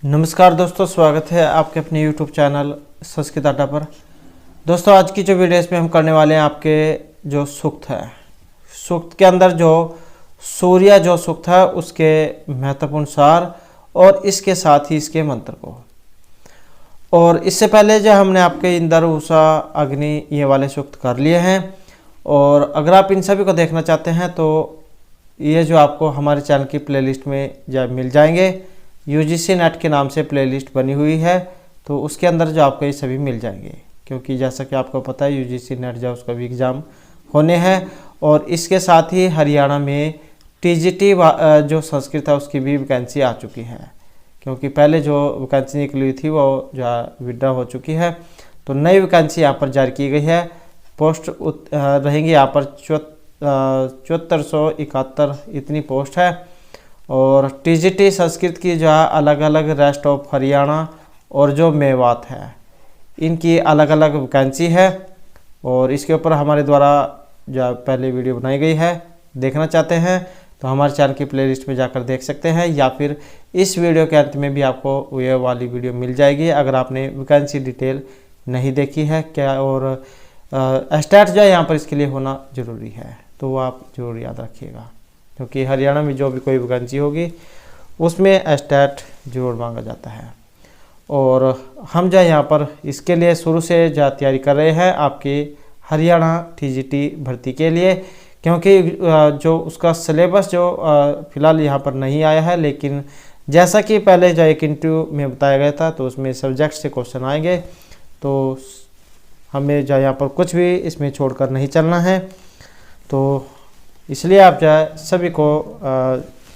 नमस्कार दोस्तों, स्वागत है आपके अपने YouTube चैनल संस्कृत अड्डा पर। दोस्तों, आज की जो वीडियो इसमें हम करने वाले हैं आपके जो सूक्त है, सूक्त के अंदर जो सूर्य जो सूक्त है उसके महत्वपूर्ण सार और इसके साथ ही इसके मंत्र को। और इससे पहले जो हमने आपके इंद्र उषा अग्नि ये वाले सूक्त कर लिए हैं, और अगर आप इन सभी को देखना चाहते हैं तो ये जो आपको हमारे चैनल की प्लेलिस्ट में मिल जाएंगे। UGC नेट के नाम से प्लेलिस्ट बनी हुई है, तो उसके अंदर जो आपको ये सभी मिल जाएंगे। क्योंकि जैसा कि आपको पता है UGC नेट जो उसका भी एग्ज़ाम होने हैं, और इसके साथ ही हरियाणा में TGT जो संस्कृत है उसकी भी वैकेंसी आ चुकी है। क्योंकि पहले जो वैकेंसी निकली हुई थी वो जो विड्रॉ हो चुकी है, तो नई वैकेंसी यहाँ पर जारी की गई है। पोस्ट रहेंगी यहाँ पर 7471 इतनी पोस्ट है। और TGT संस्कृत की जो है अलग अलग रेस्ट ऑफ हरियाणा और जो मेवात है इनकी अलग अलग वैकेंसी है, और इसके ऊपर हमारे द्वारा जो पहले वीडियो बनाई गई है। देखना चाहते हैं तो हमारे चैनल की प्लेलिस्ट में जाकर देख सकते हैं, या फिर इस वीडियो के अंत में भी आपको ये वाली वीडियो मिल जाएगी अगर आपने वैकेंसी डिटेल नहीं देखी है क्या। और स्टैट जो है यहाँ पर इसके लिए होना ज़रूरी है, तो वो आप जरूर याद रखिएगा। क्योंकि हरियाणा में जो भी कोई वैकेंसी होगी उसमें स्टैट जरूर मांगा जाता है। और हम जो यहाँ पर इसके लिए शुरू से जो तैयारी कर रहे हैं आपकी हरियाणा TGT भर्ती के लिए। क्योंकि जो उसका सिलेबस जो फ़िलहाल यहाँ पर नहीं आया है, लेकिन जैसा कि पहले जो एक इंटरव्यू में बताया गया था तो उसमें सब्जेक्ट से क्वेश्चन आएंगे, तो हमें जो यहाँ पर कुछ भी इसमें छोड़कर नहीं चलना है। तो इसलिए आप जो है सभी को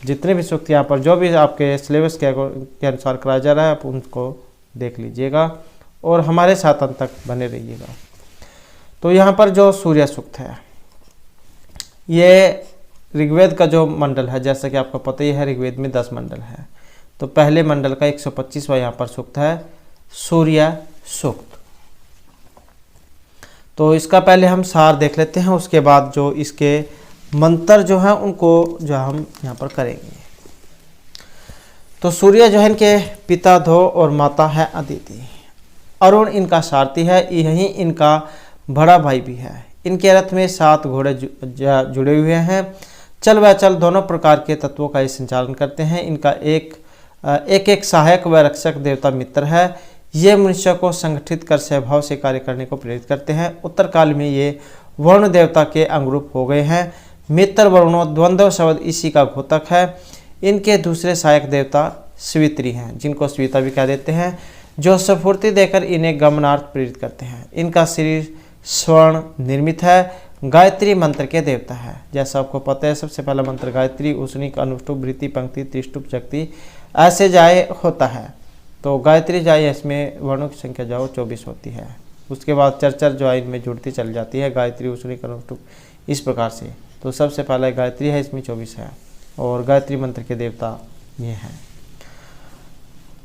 जितने भी सूक्त यहाँ पर जो भी आपके सिलेबस के अनुसार कराया जा रहा है आप उनको देख लीजिएगा और हमारे साथ अंत तक बने रहिएगा। तो यहाँ पर जो सूर्य सूक्त है ये ऋग्वेद का जो मंडल है, जैसा कि आपको पता ही है ऋग्वेद में 10 मंडल है, तो पहले मंडल का 125वां यहाँ पर सूक्त है सूर्य सूक्त। तो इसका पहले हम सार देख लेते हैं, उसके बाद जो इसके मंत्र जो है उनको जो हम यहाँ पर करेंगे। तो सूर्य जो है इनके पिता धो और माता है अदिति। अरुण इनका सारथी है, यही इनका बड़ा भाई भी है। इनके रथ में 7 घोड़े जुड़े हुए हैं। चल व चल दोनों प्रकार के तत्वों का ये संचालन करते हैं। इनका एक सहायक व रक्षक देवता मित्र है। ये मनुष्य को संगठित कर स्वभाव से कार्य करने को प्रेरित करते हैं। उत्तर काल में ये वरुण देवता के अंगरूप हो गए हैं। मित्र वरुणों द्वंद्व शब्द इसी का घोतक है। इनके दूसरे सहायक देवता स्वित्री हैं, जिनको स्विता भी कह देते हैं, जो स्फूर्ति देकर इन्हें गमनार्थ प्रेरित करते हैं। इनका शरीर स्वर्ण निर्मित है। गायत्री मंत्र के देवता है। जैसा आपको पता है सबसे पहला मंत्र गायत्री, उष्णिक, अनुष्टुप, भृति, पंक्ति, त्रिष्टुप, शक्ति ऐसे जाए होता है। तो गायत्री जाए इसमें वर्णों की संख्या जाओ 24 होती है। उसके बाद चरचर जो है इनमें जुड़ती चली जाती है, गायत्री, उष्णिक, अनुष्टुप इस प्रकार से। तो सबसे पहला गायत्री है, इसमें 24 है, और गायत्री मंत्र के देवता ये हैं।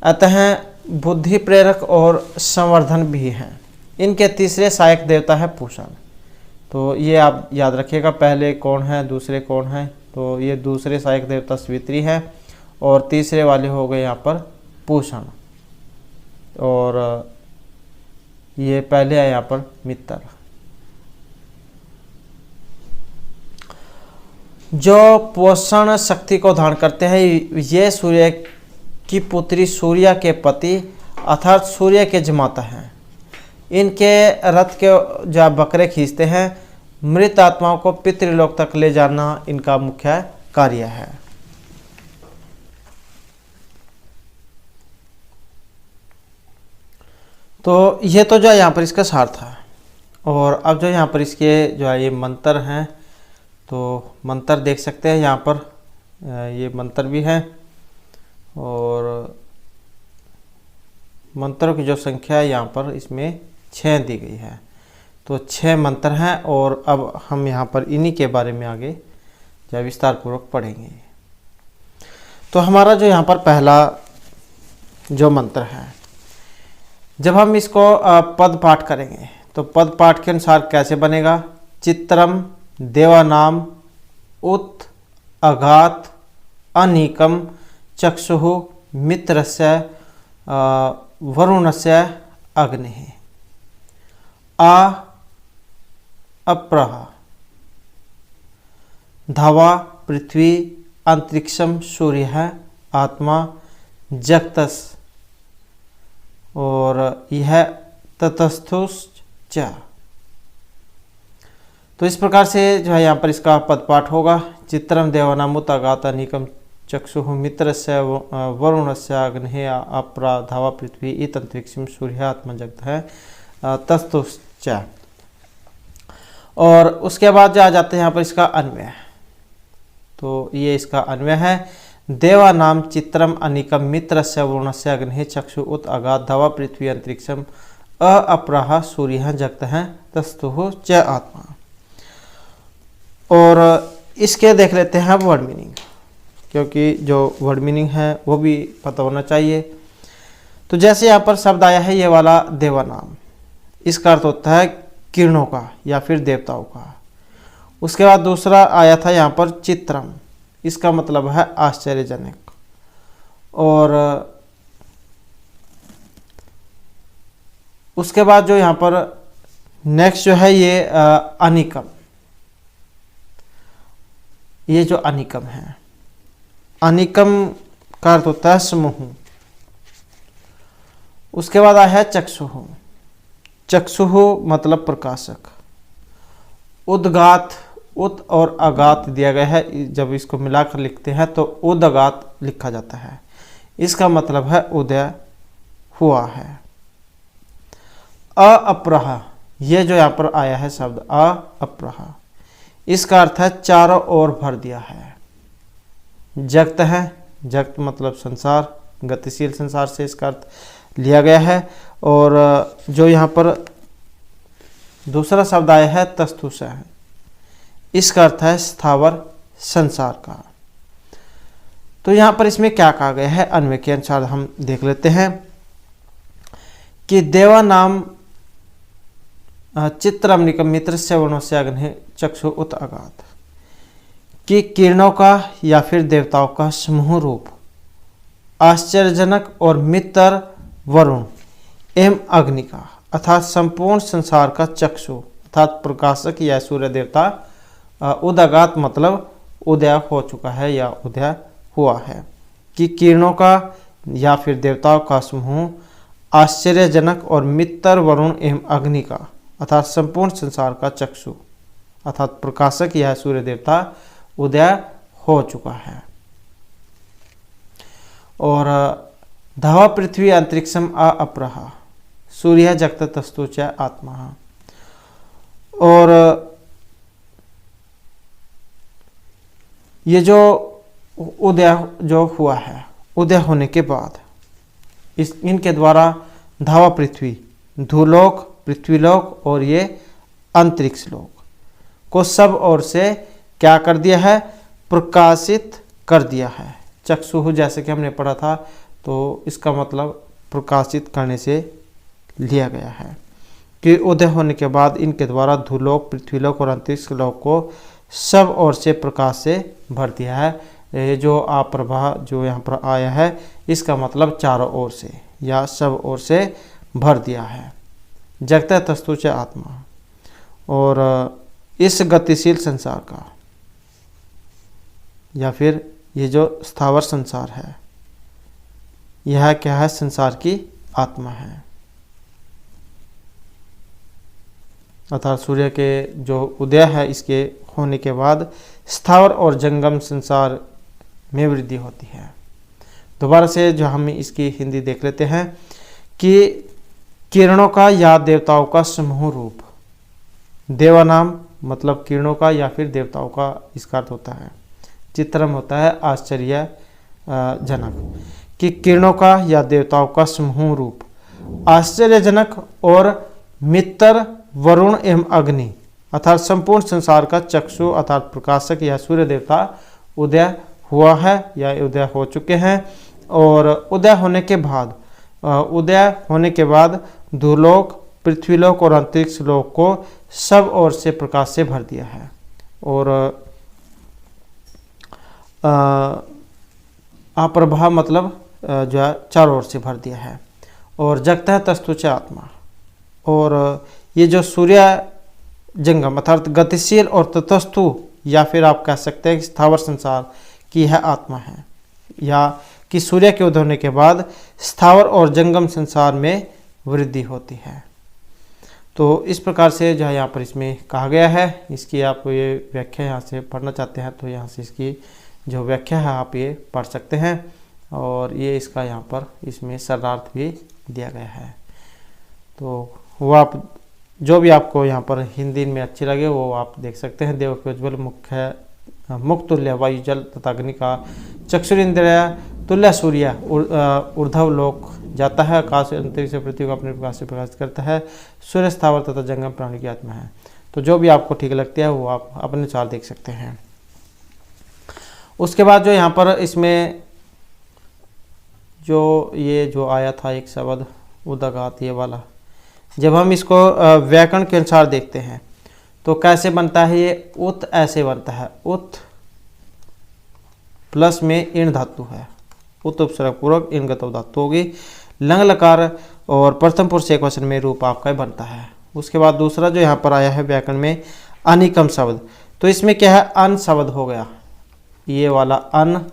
अतः बुद्धि प्रेरक और संवर्धन भी हैं। इनके तीसरे सहायक देवता है पूषण। तो ये आप याद रखिएगा, पहले कौन है दूसरे कौन है। तो ये दूसरे सहायक देवता स्वित्री है, और तीसरे वाले हो गए यहाँ पर पूषण, और ये पहले है यहाँ पर मित्र। जो पोषण शक्ति को धारण करते हैं ये सूर्य की पुत्री सूर्य के पति अर्थात सूर्य के जमाता हैं। इनके रथ के जो बकरे खींचते हैं, मृत आत्माओं को पितृलोक तक ले जाना इनका मुख्य कार्य है। तो ये तो जो यहाँ पर इसका सार था। और अब जो यहाँ पर इसके जो है ये मंत्र हैं, तो मंत्र देख सकते हैं यहाँ पर ये मंत्र भी है, और मंत्रों की जो संख्या है यहाँ पर इसमें 6 दी गई है। तो 6 मंत्र हैं, और अब हम यहाँ पर इन्हीं के बारे में आगे जो विस्तार पूर्वक पढ़ेंगे। तो हमारा जो यहाँ पर पहला जो मंत्र है, जब हम इसको पद पाठ करेंगे तो पद पाठ के अनुसार कैसे बनेगा। चित्रम देवानाम उत अघात अनीकम चक्षुः मित्रस्य वरुणस्य अग्निः। अप्रः धावा पृथ्वी अंतरिक्षम सूर्य आत्मा जगतस्, और यह ततस्थुश्च। तो इस प्रकार से जो है यहाँ पर इसका पदपाठ होगा। चित्रम देवानामुत अगात अनिकम चक्षुः मित्रस्य वरुणस्य अग्निः अपरा धावा पृथ्वी इत अंतरिक्षम सूर्य आत्मा जगत है तस्तुश्च। और उसके बाद जो आ जाते हैं यहाँ पर इसका अन्वय। तो ये इसका अन्वय है। देवा नाम चित्रम अनिकम मित्रस्य वरुणस्य अग्निः चक्षु उत अगाध धावा पृथ्वी अंतरिक्षम अपराह सूर्य जगत है तस्तुः च आत्मा। और इसके देख लेते हैं वर्ड मीनिंग, क्योंकि जो वर्ड मीनिंग है वो भी पता होना चाहिए। तो जैसे यहाँ पर शब्द आया है ये वाला देवा नाम, इसका अर्थ होता है किरणों का या फिर देवताओं का। उसके बाद दूसरा आया था यहाँ पर चित्रम, इसका मतलब है आश्चर्यजनक। और उसके बाद जो यहाँ पर नेक्स्ट जो है ये अनिकम, ये जो अनिकम है, अनिकम का अर्थ होता है समूह। उसके बाद आया है चक्षुः, चक्षुः मतलब प्रकाशक। उद्गात, उत और अगात दिया गया है, जब इसको मिलाकर लिखते हैं तो उदगात लिखा जाता है। इसका मतलब है उदय हुआ है। अपरह, ये जो यहाँ पर आया है शब्द अपरह, इसका अर्थ है चारों ओर भर दिया है। जगत है, जगत मतलब संसार, गतिशील संसार से इसका अर्थ लिया गया है। और जो यहाँ पर दूसरा शब्द आया है तस्तुष है, इसका अर्थ है स्थावर संसार का। तो यहाँ पर इसमें क्या कहा गया है अन्वय के अनुसार हम देख लेते हैं कि देवा नाम चित्रम निकम मित्रस्य वरुणस्य अग्निः चक्षु उत अगाध, कि किरणों का या फिर देवताओं का समूह रूप आश्चर्यजनक और मित्र वरुण एवं अग्नि का अर्थात संपूर्ण संसार का चक्षु अर्थात प्रकाशक या सूर्य देवता उदगात मतलब उदय हो चुका है या उदय हुआ है, कि किरणों का या फिर देवताओं का समूह आश्चर्यजनक और मित्र वरुण एवं अग्नि का अर्थात संपूर्ण संसार का चक्षु अर्थात प्रकाशक यह सूर्य देवता उदय हो चुका है। और धावा पृथ्वी अंतरिक्षम अपरः सूर्य जगत तस्तु च आत्मा। और ये जो उदय जो हुआ है, उदय होने के बाद इनके द्वारा धावा पृथ्वी, धूलोक, पृथ्वीलोक और ये अंतरिक्ष लोक को सब ओर से क्या कर दिया है, प्रकाशित कर दिया है। चक्षुः जैसे कि हमने पढ़ा था, तो इसका मतलब प्रकाशित करने से लिया गया है कि उदय होने के बाद इनके द्वारा धूलोक, पृथ्वीलोक और अंतरिक्ष लोक को सब ओर से प्रकाश से भर दिया है। ये जो अप्रभा जो यहाँ पर आया है, इसका मतलब चारों ओर से या सब ओर से भर दिया है। जगत तस्तु च आत्मा। और इस गतिशील संसार का या फिर ये जो स्थावर संसार है, यह क्या है, संसार की आत्मा है। अर्थात सूर्य के जो उदय है, इसके होने के बाद स्थावर और जंगम संसार में वृद्धि होती है। दोबारा से जो हम इसकी हिंदी देख लेते हैं कि किरणों का या देवताओं का समूह रूप, देवानाम मतलब किरणों का या फिर देवताओं का इसका अर्थ होता है। चित्रम होता है आश्चर्य जनक, कि किरणों का या देवताओं का समूह रूप आश्चर्यजनक और मित्र वरुण एवं अग्नि अर्थात संपूर्ण संसार का चक्षु अर्थात प्रकाशक या सूर्य देवता उदय हुआ है या उदय हो चुके हैं। और उदय होने के बाद धूलोक, पृथ्वीलोक और अंतरिक्ष लोक को सब ओर से प्रकाश से भर दिया है। और अप्रभा मतलब जो है चारों ओर से भर दिया है। और जगता है तस्थु च आत्मा। और ये जो सूर्य जंगम अर्थात गतिशील और तटस्थु या फिर आप कह सकते हैं कि स्थावर संसार की यह आत्मा है, या कि सूर्य के उदय होने के बाद स्थावर और जंगम संसार में वृद्धि होती है। तो इस प्रकार से जो है यहाँ पर इसमें कहा गया है। इसकी आप ये व्याख्या यहाँ से पढ़ना चाहते हैं तो यहाँ से इसकी जो व्याख्या है आप ये पढ़ सकते हैं, और ये इसका यहाँ पर इसमें शरणार्थ भी दिया गया है। तो वो आप जो भी आपको यहाँ पर हिंदी में अच्छी लगे वो आप देख सकते हैं। देव के उज्ज्वल मुख्य मुख तुल्य वायु जल तथा अग्नि का चक्षुरिंद्रिय तुल्य सूर्य ऊर्ध्व लोक जाता है, आकाश अंतरिक्ष से पृथ्वी को अपने प्रकाश से प्रकाशित करता है, सूर्य स्थावर तथा जंगम प्राणी की आत्मा है। तो जो भी आपको ठीक लगती है वो आप अपने अनुसार देख सकते हैं। उसके बाद जो यहाँ पर इसमें जो ये जो आया था एक शब्द उदगात, ये वाला, जब हम इसको व्याकरण के अनुसार देखते हैं तो कैसे बनता है ये, उत ऐसे बनता है, उत प्लस में इन धातु है, उत उपसर्ग पूर्वक इन गतव धातु होगी, लंग लकार और प्रथम पुरुष एक वचन में रूप आपका बनता है। उसके बाद दूसरा जो यहाँ पर आया है व्याकरण में अनिकम शब्द, तो इसमें क्या है अन शब्द हो गया, ये वाला अन,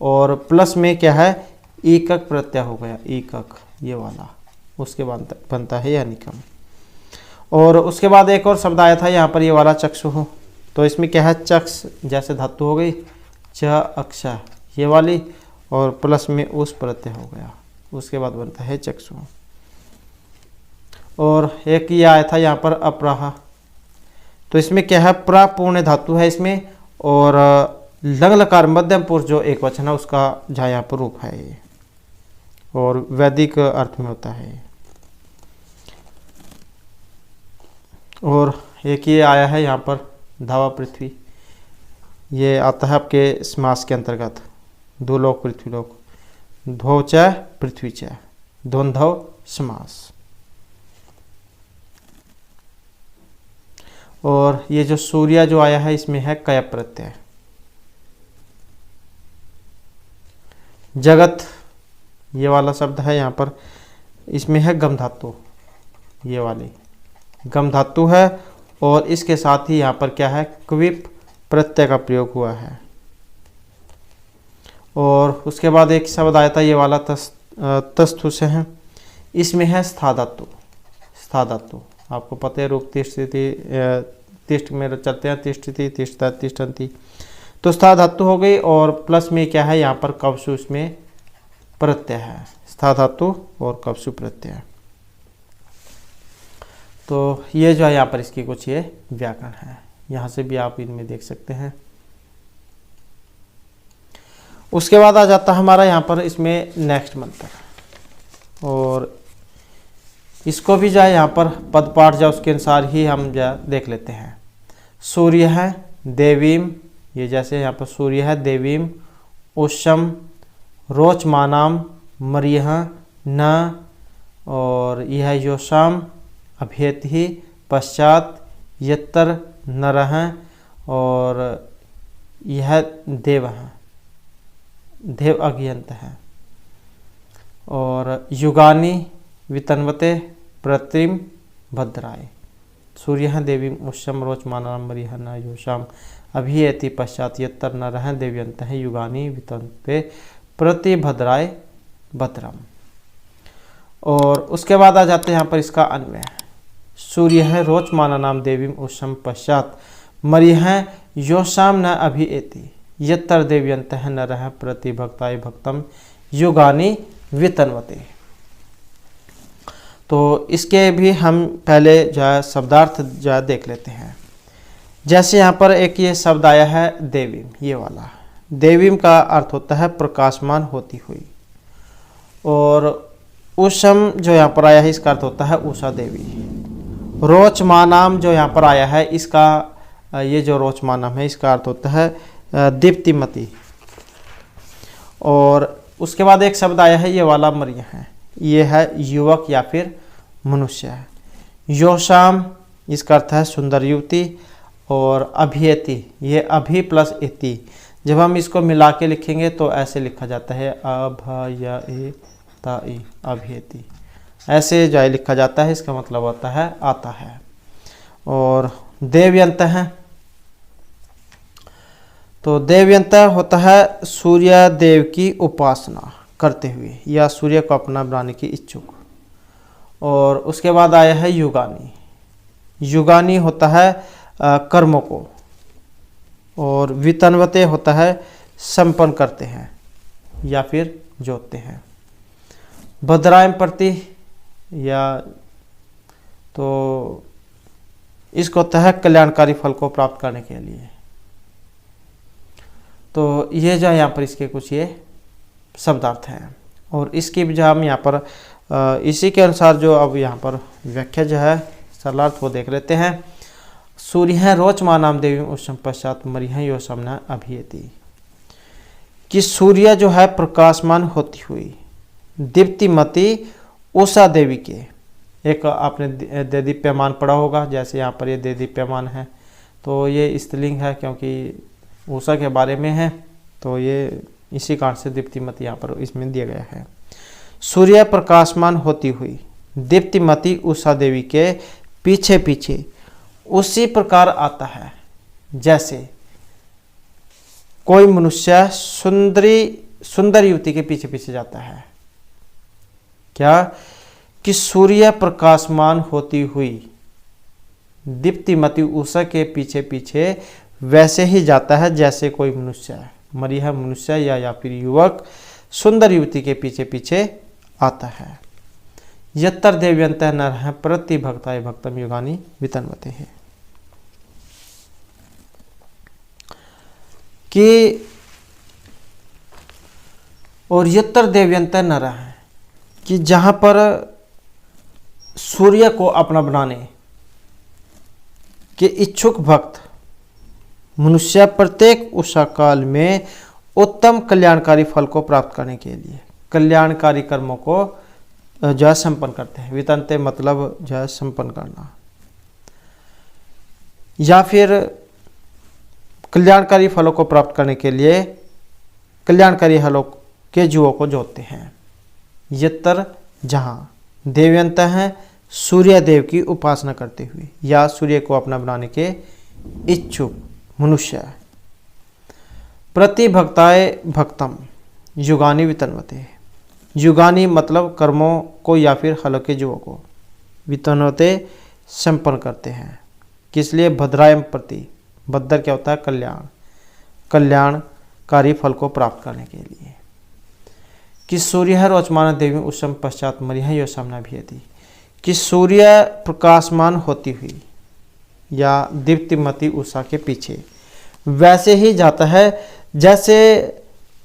और प्लस में क्या है ईकक प्रत्यय हो गया, ईकक ये वाला, उसके बाद बनता है अनिकम। और उसके बाद एक और शब्द आया था यहाँ पर ये वाला चक्षु, तो इसमें क्या है चक्ष जैसे धातु हो गई, च अक्षा ये वाली, और प्लस में उस प्रत्यय हो गया, उसके बाद बनता है चक्षु। और एक ये आया था यहाँ पर अपराह, तो इसमें क्या है प्रापूर्ण धातु है इसमें, और लंग लकार मध्यम पुरुष जो एक वचन है उसका जहाँ यहाँ पर रूप है ये, और वैदिक अर्थ में होता है। और एक ये आया है यहाँ पर धावा पृथ्वी, ये आता है आपके समास के अंतर्गत, दो लोक पृथ्वी लोक, धो च पृथ्वी च, द्वंद्व समास। और ये जो सूर्य जो आया है इसमें है कय प्रत्यय। जगत ये वाला शब्द है यहाँ पर, इसमें है गम धातु, ये वाली गम धातु है, और इसके साथ ही यहाँ पर क्या है क्विप प्रत्यय का प्रयोग हुआ है। और उसके बाद एक शब्द आया था ये वाला तस्थु से है, इसमें है स्था धातु, स्था धातु आपको पता है रूप तिष्ठ में चलते हैं, तिष्ठति तिष्ठता तिष्ठन्ति, तो स्था धातु हो गई, और प्लस में क्या है यहाँ पर कवसु इसमें प्रत्यय है, स्था धातु और कवसु प्रत्यय। तो ये जो है यहाँ पर इसकी कुछ ये व्याकरण है, यहाँ से भी आप इनमें देख सकते हैं। उसके बाद आ जाता है हमारा यहाँ पर इसमें नेक्स्ट मंत्र, और इसको भी जो है यहाँ पर पद पाठ जो उसके अनुसार ही हम जो देख लेते हैं। सूर्य है देवीम, ये जैसे यहाँ पर सूर्य है देवीम, उष्म रोचमानाम मरियह न, और यह योशाम अभेति पश्चात यत्तर नरह, और यह देव है, देव अज्ञंत है, और युगानी वितन्वते प्रतिम भद्राय, सूर्य देवी उष्म रोचमानाम मरियह न योशाम अभियति पश्चात यत्तर नरह देव्यंत है युगानी वितन्वते प्रति भद्राय भद्रम। और उसके बाद आ जाते हैं यहाँ पर इसका अन्वय, सूर्य है रोचमाना नाम देवी उष्म पश्चात मरिह योशाम न अभिएति यत्तर देव्यंत है न रह प्रति भक्ताय भक्तम युगानी वितन्वते। तो इसके भी हम पहले जो है शब्दार्थ जो है देख लेते हैं। जैसे यहाँ पर एक ये शब्द आया है देवीम, ये वाला देवीम का अर्थ होता है प्रकाशमान होती हुई, और उषम जो यहाँ पर आया है इसका अर्थ होता है उषा देवी। रोचमानाम जो यहाँ पर आया है इसका ये जो रोचमानाम है इसका अर्थ होता है दीप्तिमती। और उसके बाद एक शब्द आया है ये वाला मरियह है, ये है युवक या फिर मनुष्य है। योशाम इसका अर्थ है सुंदर युवती, और अभियति ये अभि प्लस इति, जब हम इसको मिला के लिखेंगे तो ऐसे लिखा जाता है अभयति अभियति। ऐसे जो है लिखा जाता है, इसका मतलब होता है आता है। और देवयंत है, तो देवयंत होता है सूर्य देव की उपासना करते हुए या सूर्य को अपना बनाने की इच्छुक। और उसके बाद आया है युगानी। युगानी होता है कर्मों को। और वितन्वते होता है संपन्न करते हैं या फिर जोतते हैं। भद्रायम प्रति या तो इसको होता है कल्याणकारी फल को प्राप्त करने के लिए। तो ये जो है यहाँ पर इसके कुछ ये शब्दार्थ हैं। और इसकी भी जो हम यहाँ पर इसी के अनुसार जो अब यहाँ पर व्याख्या जो है सरलार्थ वो देख लेते हैं। सूर्य रोचमा नाम देवी उस पश्चात मरिह यो समना अभियति, कि सूर्य जो है प्रकाशमान होती हुई दीप्तिमती उषा देवी के, एक आपने देदीप्यमान पढ़ा होगा, जैसे यहाँ पर ये देदीप्यमान है तो ये स्त्रीलिंग है क्योंकि उषा के बारे में है, तो ये इसी कारण से दीप्तिमती यहाँ पर इसमें दिया गया है। सूर्य प्रकाशमान होती हुई दीप्तिमती उषा देवी के पीछे पीछे उसी प्रकार आता है जैसे कोई मनुष्य सुंदर युवती के पीछे पीछे जाता है। क्या? कि सूर्य प्रकाशमान होती हुई दीप्तिमती उषा के पीछे पीछे वैसे ही जाता है जैसे कोई मनुष्य, मरिह मनुष्य या फिर युवक सुंदर युवती के पीछे पीछे आता है। यत्तर देव्यंत नर है प्रति भक्ताय भक्तम युगानी वितन्वते है, कि और यत्तर देव्यंत नर है कि जहां पर सूर्य को अपना बनाने के इच्छुक भक्त मनुष्य प्रत्येक उषा काल में उत्तम कल्याणकारी फल को प्राप्त करने के लिए कल्याणकारी कर्मों को जो है संपन्न करते हैं। वितनते मतलब जो है संपन्न करना, या फिर कल्याणकारी फलों को प्राप्त करने के लिए कल्याणकारी फलों के जीवों को जोतते हैं। यत्तर जहाँ देवयंत हैं सूर्य देव की उपासना करते हुए या सूर्य को अपना बनाने के इच्छुक मनुष्य प्रति भक्ताय भक्तम युगानी वितन्वते, युगानी मतलब कर्मों को या फिर फलों के जीवों को वितन्वते संपन्न करते हैं। किस लिए? भद्रायम प्रति, भद्र क्या होता है? कल्याण, कल्याणकारी फल को प्राप्त करने के लिए। कि सूर्य रोचमान देवी उस पश्चात मरिह यो सामना भी थी, कि सूर्य प्रकाशमान होती हुई या दीप्तिमती उषा के पीछे वैसे ही जाता है जैसे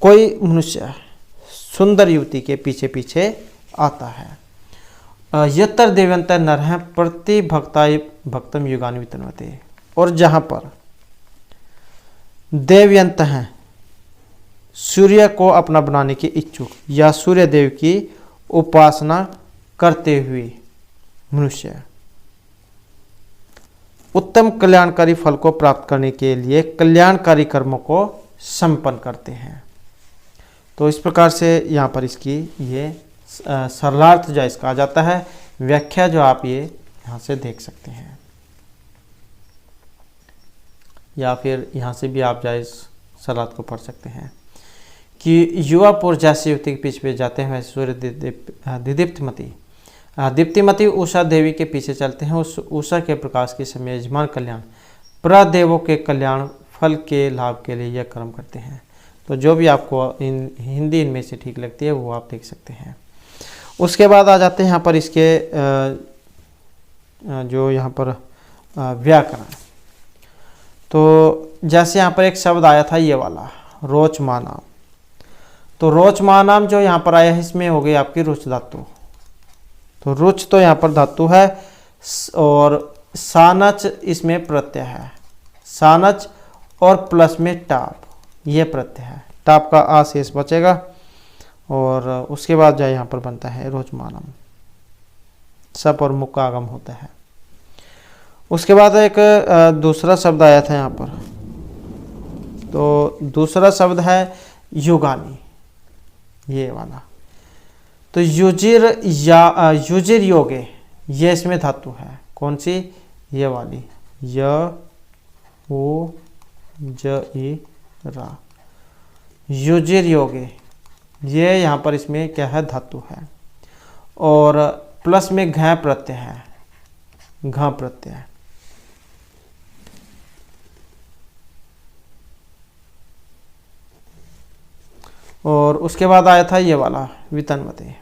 कोई मनुष्य सुंदर युवती के पीछे पीछे आता है। यत्तर देवंत नर है प्रति भक्ताय भक्तम युगानि वितन्वते, और जहाँ पर देवयंत हैं सूर्य को अपना बनाने के इच्छुक या सूर्य देव की उपासना करते हुए मनुष्य उत्तम कल्याणकारी फल को प्राप्त करने के लिए कल्याणकारी कर्मों को संपन्न करते हैं। तो इस प्रकार से यहाँ पर इसकी ये सरलार्थ जो इसका आ जाता है, व्याख्या जो आप ये यहाँ से देख सकते हैं, या फिर यहाँ से भी आप जाए इस सरलार्थ को पढ़ सकते हैं। कि युवा पुरुष जैसे युवती के पीछे जाते हैं वैसे सूर्य दीप्तिमती उषा देवी के पीछे चलते हैं। उस उषा के प्रकाश के समय यजमान कल्याण प्रदेवों के कल्याण फल के लाभ के लिए यह कर्म करते हैं। तो जो भी आपको हिंदी इनमें से ठीक लगती है वो आप देख सकते हैं। उसके बाद आ जाते हैं यहाँ पर इसके जो यहाँ पर व्याकरण। तो जैसे यहाँ पर एक शब्द आया था ये वाला रोचमानाम, तो रोचमानाम जो यहाँ पर आया है इसमें हो गई आपकी रुच धातु। तो रुच तो यहाँ पर धातु है और सानच इसमें प्रत्यय है, सानच और प्लस में टाप ये प्रत्यय है, टाप का आ शेष बचेगा और उसके बाद जो यहाँ पर बनता है रोचमानम, सप और मुख का आगम होता है। उसके बाद एक दूसरा शब्द आया था यहाँ पर, तो दूसरा शब्द है युगानी ये वाला। तो युजिर या युजिर योगे, ये इसमें धातु है। कौन सी? ये वाली, य ओ ज ई रा, युजिर योगे, ये यहाँ पर इसमें क्या है? धातु है। और प्लस में घ प्रत्यय है, घ प्रत्यय। और उसके बाद आया था ये वाला वितन्वते।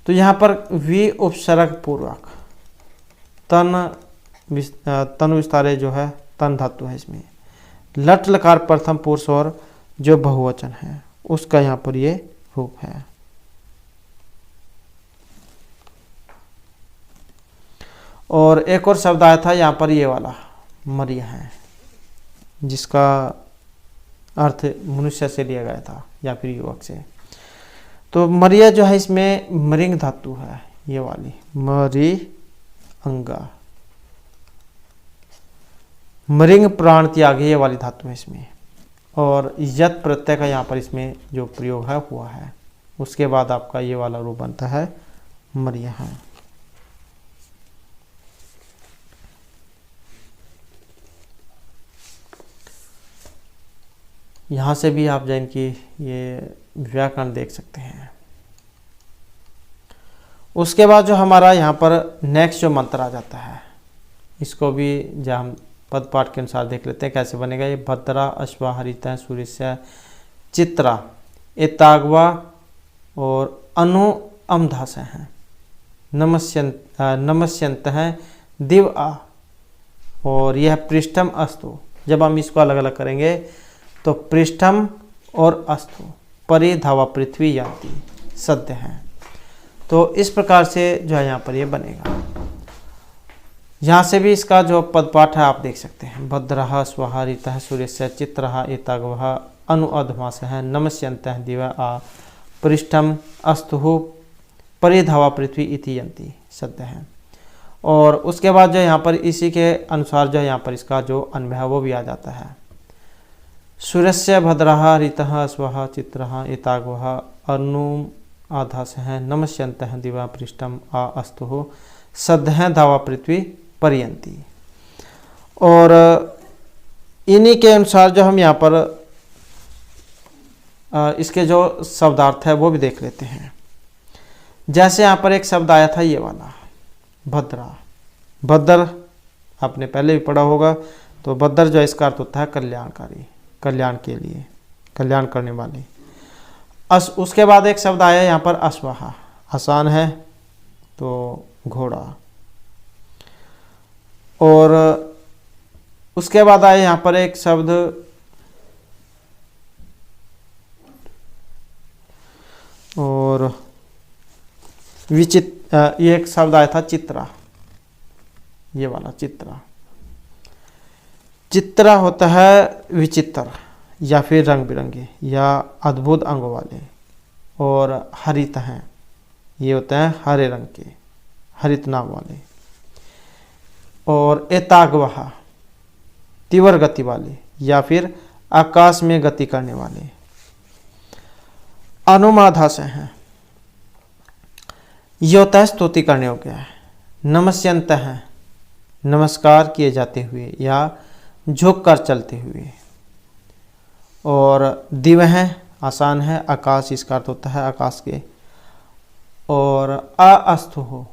तो यहाँ पर वि उपसर्ग पूर्वक तन विस्तारे जो है तन धातु है इसमें। लट लकार प्रथम पुरुष और जो बहुवचन है उसका यहाँ पर ये रूप है। और एक और शब्द आया था यहाँ पर ये वाला मरिया है, जिसका अर्थ मनुष्य से लिया गया था या फिर युवक से। तो मरिया जो है इसमें मरिंग धातु है, ये वाली मरी अंगा, मरिंग प्राण त्याग, ये वाली धातु है इसमें। और यत प्रत्यय का यहाँ पर इसमें जो प्रयोग है हुआ है। उसके बाद आपका ये वाला रूप बनता है मरिया है। यहाँ से भी आप जैन की ये व्याकरण देख सकते हैं। उसके बाद जो हमारा यहाँ पर नेक्स्ट जो मंत्र आ जाता है, इसको भी जो हम पद पाठ के अनुसार देख लेते हैं कैसे बनेगा। ये भद्रा अश्वा हरित सूर्य चित्रा एतागवा और अनु अमधास हैं। नमस्यंत हैं दिव आ, और यह पृष्ठम अस्तु। जब हम इसको अलग अलग करेंगे तो पृष्ठम और अस्तु परि धावा पृथ्वी याति सद्य हैं। तो इस प्रकार से जो है यहाँ पर ये बनेगा। यहाँ से भी इसका जो पद पाठ है आप देख सकते हैं। भद्रः स्वः ऋतः सूर्यस्य चित्रः एतागवः अनु अधमास है नमस्यन्तः दिवा आ पृष्ठम अस्तु परि धावा पृथ्वी इति यन्ति सद्य है। और उसके बाद जो यहाँ पर इसी के अनुसार जो यहाँ पर इसका जो अन्वय है वो भी आ जाता है। सूर्यस्य भद्रः ऋतः स्वः चित्रः एतागवः अनु आधास है नमस्यन्तः दिवा पृष्ठम आ अस्तु सद्य धावा पृथ्वी पर्यंती। और इन्हीं के अनुसार जो हम यहाँ पर इसके जो शब्दार्थ है वो भी देख लेते हैं। जैसे यहाँ पर एक शब्द आया था ये वाला भद्रा, भद्र आपने पहले भी पढ़ा होगा। तो भद्र जो इसका अर्थ होता है कल्याणकारी, कल्याण के लिए, कल्याण करने वाले। उसके बाद एक शब्द आया यहाँ पर अश्वाहा, आसान है तो घोड़ा। और उसके बाद आया यहाँ पर एक शब्द और ये एक शब्द आया था चित्रा, ये वाला चित्रा। चित्रा होता है विचित्र या फिर रंग बिरंगे या अद्भुत अंगों वाले। और हरित हैं, ये होते हैं हरे रंग के, हरित नाम वाले। और एतागवहा तीव्र गति वाले या फिर आकाश में गति करने वाले। अनुमाधास हैं, ये होता है स्तुति करने योग्य है। नमस्यंत हैं, नमस्कार किए जाते हुए या झुक कर चलते हुए। और दिव हैं, आसान है, आकाश इसका अर्थ होता है आकाश के। और अस्तु हो,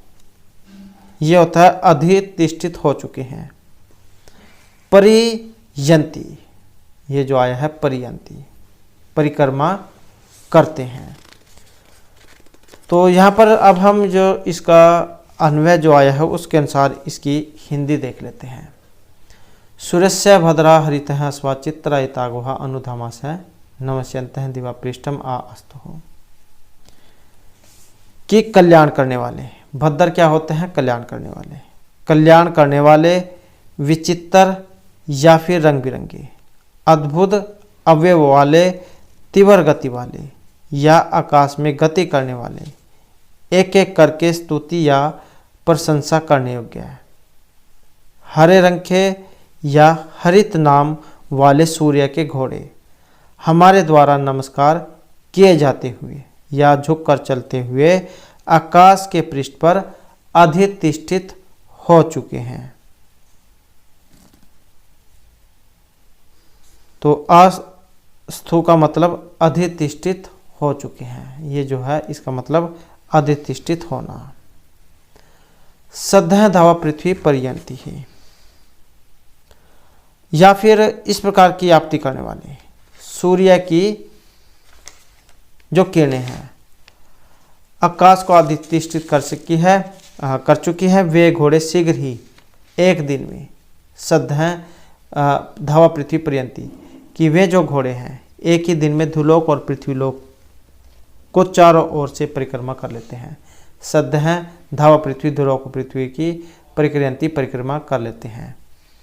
ये होता है अधिष्ठित हो चुके हैं। परियंती, ये जो आया है परियंती, परिक्रमा करते हैं। तो यहाँ पर अब हम जो इसका अन्वय जो आया है उसके अनुसार इसकी हिंदी देख लेते हैं। सूर्यस्य भद्रा हरितः स्वा चित्रा एतागवः अनुधामास है नमस्यन्तः दिवा पृष्ठम आ अस्तु हो। कि कल्याण करने वाले, भद्र क्या होते हैं? कल्याण करने वाले। कल्याण करने वाले, विचित्र या फिर रंग बिरंगे, अद्भुत अवयव वाले, तीव्र गति वाले या आकाश में गति करने वाले, एक एक करके स्तुति या प्रशंसा करने योग्य है। हरे रंग के या हरित नाम वाले सूर्य के घोड़े हमारे द्वारा नमस्कार किए जाते हुए या झुककर चलते हुए आकाश के पृष्ठ पर अधिष्ठित हो चुके हैं। तो अस्थु का मतलब अधिष्ठित हो चुके हैं, ये जो है इसका मतलब अधिष्ठित होना। सद्यः धावा पृथ्वी पर्यंती है, या फिर इस प्रकार की आपत्ति करने वाले सूर्य की जो किरणें हैं आकाश को अधिष्ठित कर चुकी है, वे घोड़े शीघ्र ही एक दिन में सद्यः धावा पृथ्वी पर्यंती कि वे जो घोड़े हैं एक ही दिन में धुलोक और पृथ्वीलोक को चारों ओर से परिक्रमा कर लेते हैं। सद्यः धावा पृथ्वी धुलोक पृथ्वी की परिक्रमा कर लेते हैं।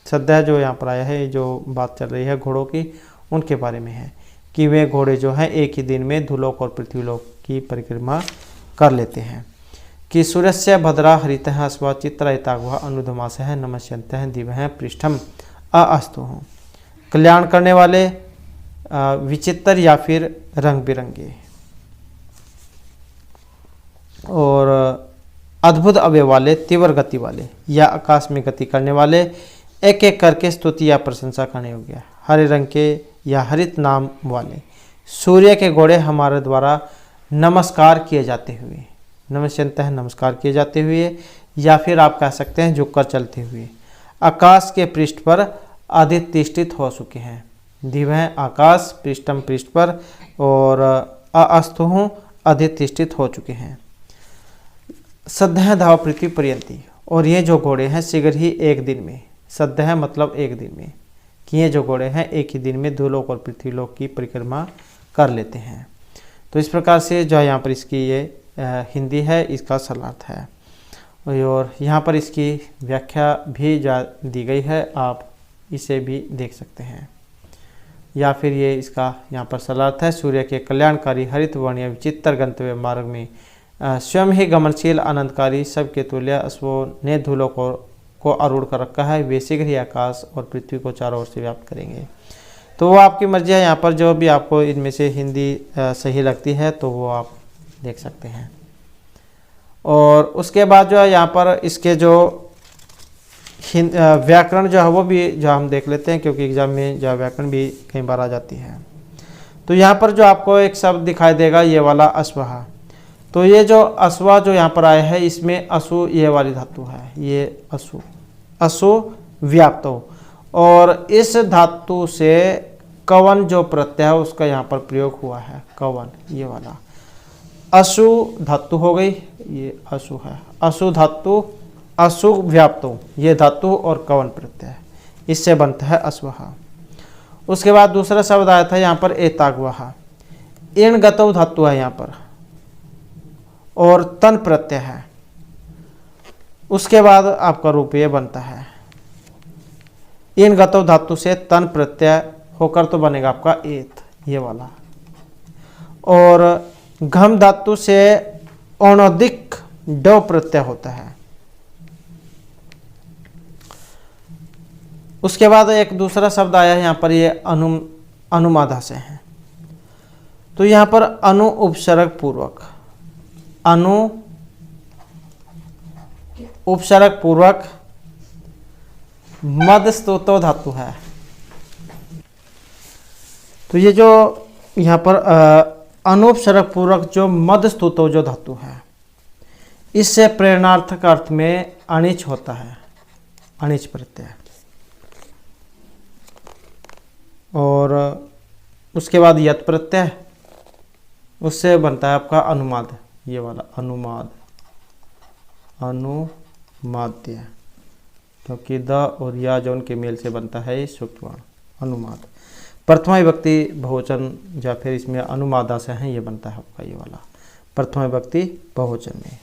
सद्यः जो यहाँ पर आया है, जो बात चल रही है घोड़ों की, उनके बारे में है कि वे घोड़े जो हैं एक ही दिन में धुलोक और पृथ्वीलोक की परिक्रमा कर लेते हैं। कि सूर्यस्य भद्रा हरितः अश्वा चित्रयिताग्वा अनुधमासः नमस्यन्तः दिवः पृष्ठम अस्तु। कल्याण करने वाले विचित्र या फिर रंग बिरंगे और अद्भुत अवयव वाले, तीव्र गति वाले या आकाश में गति करने वाले, एक एक करके स्तुति या प्रशंसा करने योग्य हरे रंग के या हरित नाम वाले सूर्य के घोड़े हमारे द्वारा नमस्कार किए जाते हुए, नमस्यन्तः नमस्कार किए जाते हुए, या फिर आप कह सकते हैं झुककर चलते हुए आकाश के पृष्ठ पर अधिष्ठित हो चुके हैं। दिवः आकाश, पृष्ठम पृष्ठ पर, और अस्तु अधिष्ठित हो चुके हैं। सद्यः धावा पृथ्वी पर्यंती, और ये जो घोड़े हैं शीघ्र ही एक दिन में, सद्यः मतलब एक दिन में, कि ये जो घोड़े हैं एक ही दिन में धुलोक और पृथ्वीलोक की परिक्रमा कर लेते हैं। तो इस प्रकार से जो है यहाँ पर इसकी ये हिंदी है, इसका सरल अर्थ है, और यहाँ पर इसकी व्याख्या भी दी गई है, आप इसे भी देख सकते हैं। या फिर ये इसका यहाँ पर सरल अर्थ है, सूर्य के कल्याणकारी हरित वर्णीय विचित्र गंतव्य मार्ग में स्वयं ही गमनशील आनंदकारी सबके तुल्य अश्वों ने धूलों को आरूढ़ कर रखा है, वे शीघ्र ही आकाश और पृथ्वी को चारों ओर से व्याप्त करेंगे। तो वो आपकी मर्जी है, यहाँ पर जो भी आपको इनमें से हिंदी सही लगती है तो वो आप देख सकते हैं। और उसके बाद जो है यहाँ पर इसके जो व्याकरण जो है वो भी जो हम देख लेते हैं, क्योंकि एग्जाम में जो व्याकरण भी कई बार आ जाती है। तो यहाँ पर जो आपको एक शब्द दिखाई देगा ये वाला अश्वः, तो ये जो अश्वा जो यहाँ पर आया है इसमें असु ये वाली धातु है, ये असु व्याप्त हो, और इस धातु से कवन जो प्रत्यय है उसका यहाँ पर प्रयोग हुआ है, कवन ये वाला असु धातु हो गई, ये असु है, असु धातु असु व्याप्त हो, ये धातु और कवन प्रत्यय, इससे बनता है अश्वः। उसके बाद दूसरा शब्द आया था यहाँ पर एताग्वः, इन गतौ धातु है यहाँ पर और तन प्रत्यय है। उसके बाद आपका रूप ये बनता है, इन गतौ धातु से तन प्रत्यय होकर तो बनेगा आपका एत ये वाला, और घम धातु से औणोदिक डव प्रत्यय होता है। उसके बाद एक दूसरा शब्द आया है यहाँ पर, ये अनुमादा से है, तो यहाँ पर अनु उपसर्ग पूर्वक, अनु उपसर्ग पूर्वक मद स्तोतो धातु है। तो ये जो यहाँ पर अनुपसर्ग पूर्वक जो मद स्तुतो जो धातु है, इससे प्रेरणार्थक अर्थ में अनिच होता है, अनिच प्रत्यय। और उसके बाद यत प्रत्यय, उससे बनता है आपका अनुमाद ये वाला, अनुमाद अनुमाद्य, क्योंकि द और या जो उनके मेल से बनता है ये सूक्ष्म अनुमाद। प्रथमा विभक्ति बहुवचन या फिर इसमें अनुमादा से है, ये बनता है आपका ये वाला प्रथमा विभक्ति बहुवचन में।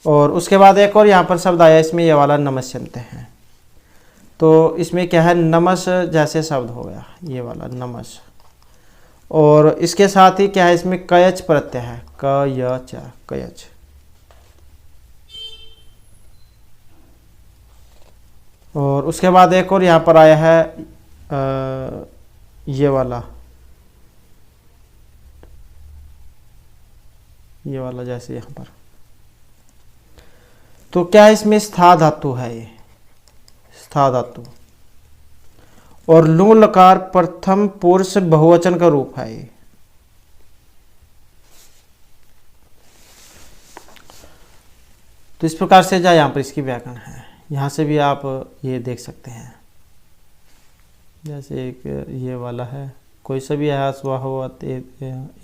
और उसके बाद एक और यहाँ पर शब्द आया, इसमें ये वाला नमस्यन्ते हैं, तो इसमें क्या है नमस जैसे शब्द हो गया ये वाला नमस, और इसके साथ ही क्या है इसमें कयच प्रत्यय है, कयच कयच। और उसके बाद एक और यहाँ पर आया है ये वाला ये वाला जैसे यहाँ पर। तो क्या इसमें स्था धातु है, ये स्था धातु, और लुंग लकार प्रथम पुरुष बहुवचन का रूप है ये। तो इस प्रकार से जा यहाँ पर इसकी व्याकरण है, यहाँ से भी आप ये देख सकते हैं। जैसे एक ये वाला है, कोई सा भी है, स्वाह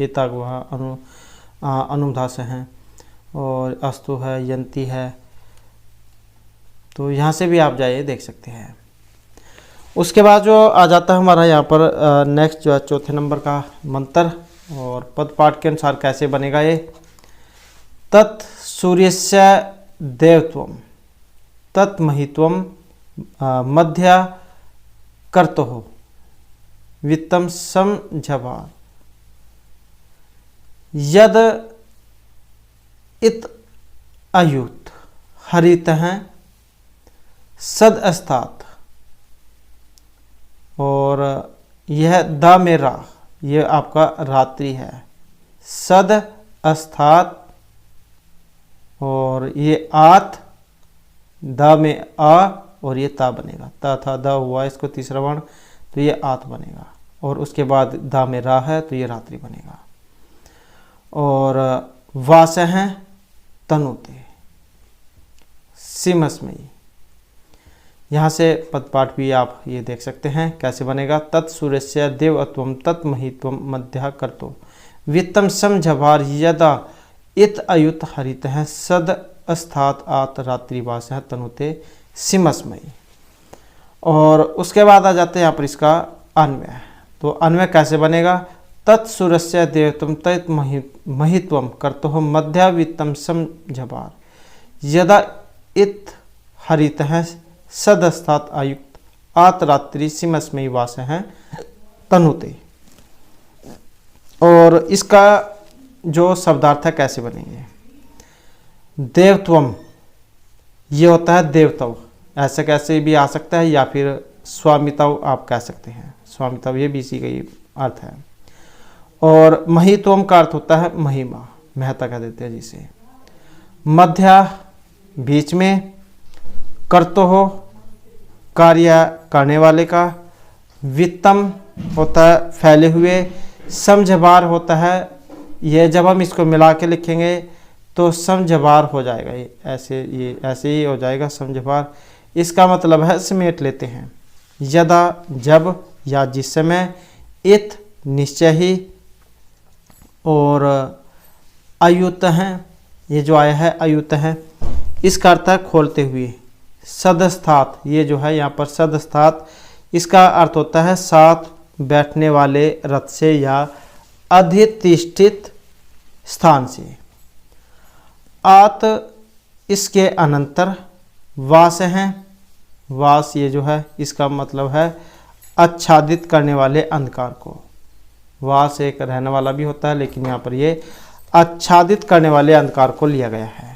एताग वह अनुधास है, और अस्तु है, यंती है। तो यहाँ से भी आप जाइए देख सकते हैं। उसके बाद जो आ जाता है हमारा यहाँ पर नेक्स्ट जो है चौथे नंबर का मंत्र, और पद पाठ के अनुसार कैसे बनेगा ये। तत् सूर्यस्य देवत्वम तत् महित्वम मध्य कर्तुः वित्तम समझभार यद इत अयुत हरितः सद अस्तात, और यह द में रा, यह आपका रात्रि है, सद अस्तात, और ये आत, द में आ, और ये ता बनेगा, ता था द हुआ इसको तीसरा वर्ण, तो ये आत बनेगा, और उसके बाद द में रा है तो ये रात्रि बनेगा। और वास हैं तनुते सिमस्मयी, यहाँ से पदपाठ भी आप ये देख सकते हैं कैसे बनेगा। तत्सूर्यस्य देवत्वम तत्महित्वम मध्य कर्तो वित्तम समझभार यदा इत अयुत हरित है सद अस्तात आत रात्रिवास है तनुते सिमस्मयी। और उसके बाद आ जाते हैं यहाँ पर इसका अन्वय। तो अन्वय कैसे बनेगा। तत्सूर्यस्य देवत्वम तत् महित्वम कर्तो मध्य वित्तम समझभार यदा इत हरित है सदस्तात आयुक्त आत रात्रि सिमस्मयी वास है तनुते। और इसका जो शब्दार्थ है कैसे बनेंगे। देवत्वम ये होता है देवतव, ऐसे कैसे भी आ सकता है, या फिर स्वामित्व आप कह सकते हैं, स्वामित्व ये भी इसी का ही अर्थ है। और महित्वम का अर्थ होता है महिमा, महत्ता कह देते हैं जिसे। मध्य बीच में, कर्तो हो कार्य करने वाले का, वित्तम होता है फैले हुए, समझभार होता है, ये जब हम इसको मिला के लिखेंगे तो समझभार हो जाएगा, ये ऐसे ही हो जाएगा समझभार। इसका मतलब है समेट लेते हैं। यदा जब या जिस समय, इत निश्चय ही, और अयुत है ये जो आया है अयुत है, इसका अर्थ है खोलते हुए। सदस्थात ये जो है यहाँ पर सदस्थात, इसका अर्थ होता है साथ बैठने वाले रथ से या अधिष्ठित स्थान से। आत इसके अनंतर, वास हैं, वास ये जो है इसका मतलब है आच्छादित करने वाले अंधकार को। वास एक रहने वाला भी होता है, लेकिन यहाँ पर ये आच्छादित करने वाले अंधकार को लिया गया है।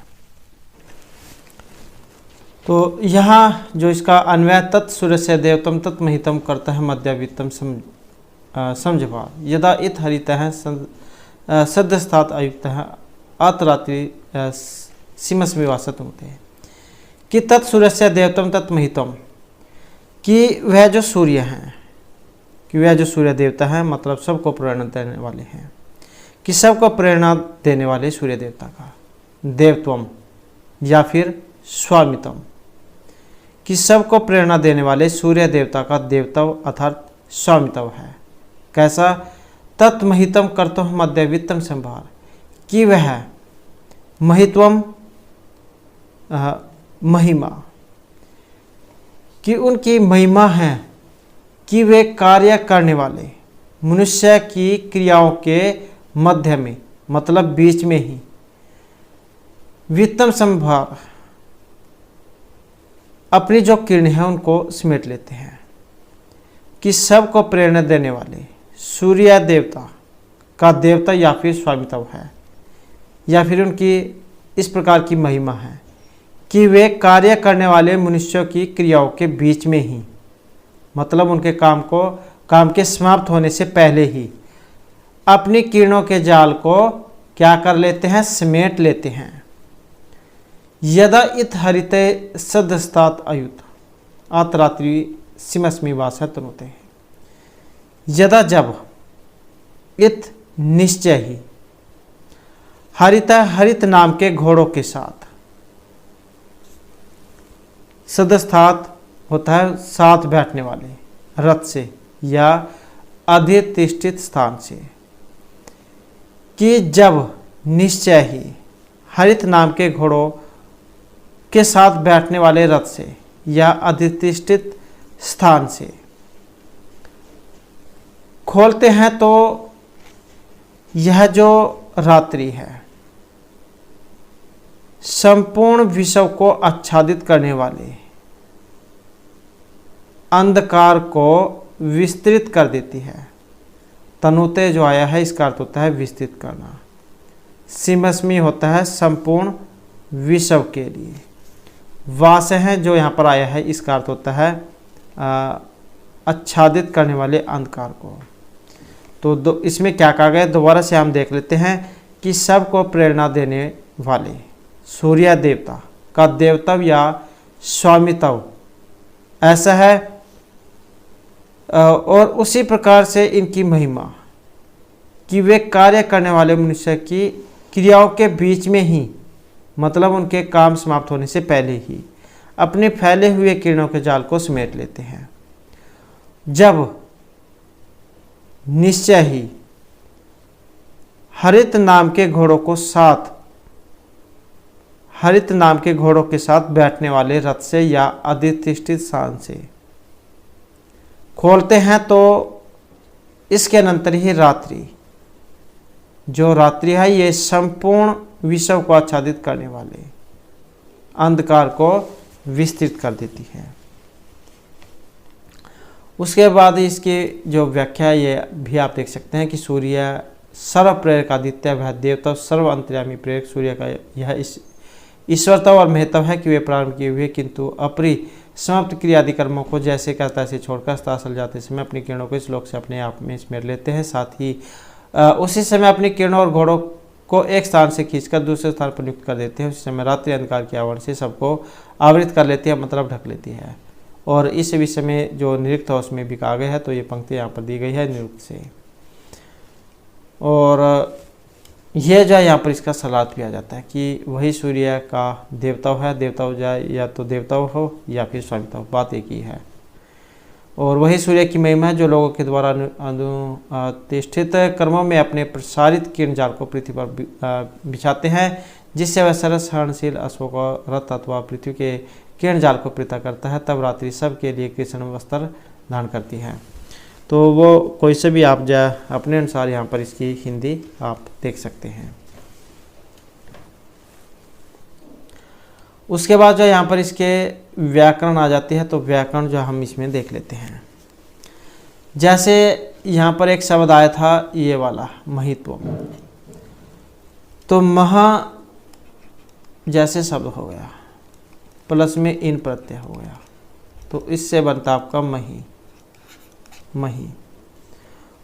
तो यहाँ जो इसका अन्वय तत्सूर्यस्य देवत्वम तत्महितम करता है मध्यवित्तम समझभार यदा इत हरित है सदस्थात आयुक्त है अतरात्रि सिमस्मयी वासत होते हैं। कि तत्सूर्यस्य देवत्वम तत्महितम, कि वह जो सूर्य हैं, कि वह जो सूर्य देवता है, मतलब सबको प्रेरणा देने वाले हैं, कि सबको प्रेरणा देने वाले सूर्य देवता का देवत्वम या फिर स्वामित्वम, कि सबको प्रेरणा देने वाले सूर्य देवता का देवत्व अर्थात स्वामित्व है। कैसा। तत्महितम कर्तो मध्यवित्तम संभार, कि वह महित्वम महिमा, कि उनकी महिमा है, कि वे कार्य करने वाले मनुष्य की क्रियाओं के मध्य में, मतलब बीच में ही, वित्तम संभार अपनी जो किरण है उनको समेट लेते हैं। कि सबको प्रेरणा देने वाले सूर्य देवता का देवता या फिर स्वामित्व है, या फिर उनकी इस प्रकार की महिमा है कि वे कार्य करने वाले मनुष्यों की क्रियाओं के बीच में ही, मतलब उनके काम के समाप्त होने से पहले ही अपनी किरणों के जाल को क्या कर लेते हैं, समेट लेते हैं। यदा इत हरिते सदस्तात अयुत आतरात्रि सिमस्मी वास तनुते हैं। यदा जब, इत निश्चय ही, हरित हरित नाम के घोड़ों के साथ, सदस्थात होता है साथ बैठने वाले, रथ से या अधिष्ठित स्थान से, कि जब निश्चय ही हरित नाम के घोड़ों के साथ बैठने वाले रथ से या अधिष्ठित स्थान से खोलते हैं तो यह जो रात्रि है संपूर्ण विश्व को आच्छादित करने वाले अंधकार को विस्तृत कर देती है। तनुते जो आया है इसका अर्थ होता है विस्तृत करना। सिमस्मी होता है संपूर्ण विश्व के लिए। वास है जो यहाँ पर आया है इसका अर्थ होता है आच्छादित करने वाले अंधकार को। तो इसमें क्या कहा गया, दोबारा से हम देख लेते हैं कि सबको प्रेरणा देने वाले सूर्य देवता का देवत्व या स्वामित्व ऐसा है, और उसी प्रकार से इनकी महिमा कि वे कार्य करने वाले मनुष्य की क्रियाओं के बीच में ही, मतलब उनके काम समाप्त होने से पहले ही अपने फैले हुए किरणों के जाल को समेट लेते हैं। जब निश्चय ही हरित नाम के घोड़ों को साथ, हरित नाम के घोड़ों के साथ बैठने वाले रथ से या अधिष्ठित स्थान से खोलते हैं तो इसके अनंतर ही रात्रि, जो रात्रि है ये संपूर्ण विश्व को आच्छादित करने वाले अंधकार को विस्तृत कर देती है। उसके बाद इसकी जो व्याख्या है ये भी आप देख सकते हैं कि सूर्य सर्व प्रेरक आदित्य वह देवता सर्व अंतर्यामी प्रेरक सूर्य का यह ईश्वरत्व और महत्व है कि वे प्रारंभ किए हुए किंतु अपरि समाप्त क्रियादि कर्मों को जैसे कहता है छोड़कर अस्ताचल जाते समय अपनी किरणों को इस लोक से अपने आप में समेट लेते हैं। साथ ही उसी समय अपनी किरणों और घोड़ों को एक स्थान से खींचकर दूसरे स्थान पर नियुक्त कर देते हैं। उसी समय रात्रि अंधकार के आवरण से सबको आवृत कर लेती है, मतलब ढक लेती है। और इस विषय में जो निरुक्त है उसमें भी कहा गया है, तो ये पंक्ति यहाँ पर दी गई है निरुक्त से। और यह जो है यहाँ पर इसका सलात भी आ जाता है कि वही सूर्य का देवता है, देवता हो जाए या तो देवता हो या फिर स्वामित्व, बात एक ही है। और वही सूर्य की महिमा है जो लोगों के द्वारा अनुतिष्ठित कर्मों में अपने प्रसारित किरण जाल को पृथ्वी पर बिछाते हैं, जिससे वह सरस सहनशील अश्वों का रथ अथवा पृथ्वी के किरण जाल को पृथक करता है। तब रात्रि सब के लिए कृष्ण वस्त्र धारण करती है। तो वो कोई से भी आप जा अपने अनुसार यहाँ पर इसकी हिंदी आप देख सकते हैं। उसके बाद जो यहाँ पर इसके व्याकरण आ जाती है, तो व्याकरण जो हम इसमें देख लेते हैं। जैसे यहाँ पर एक शब्द आया था ये वाला महित्व, तो महा जैसे शब्द हो गया प्लस में इन प्रत्यय हो गया, तो इससे बनता आपका मही, मही।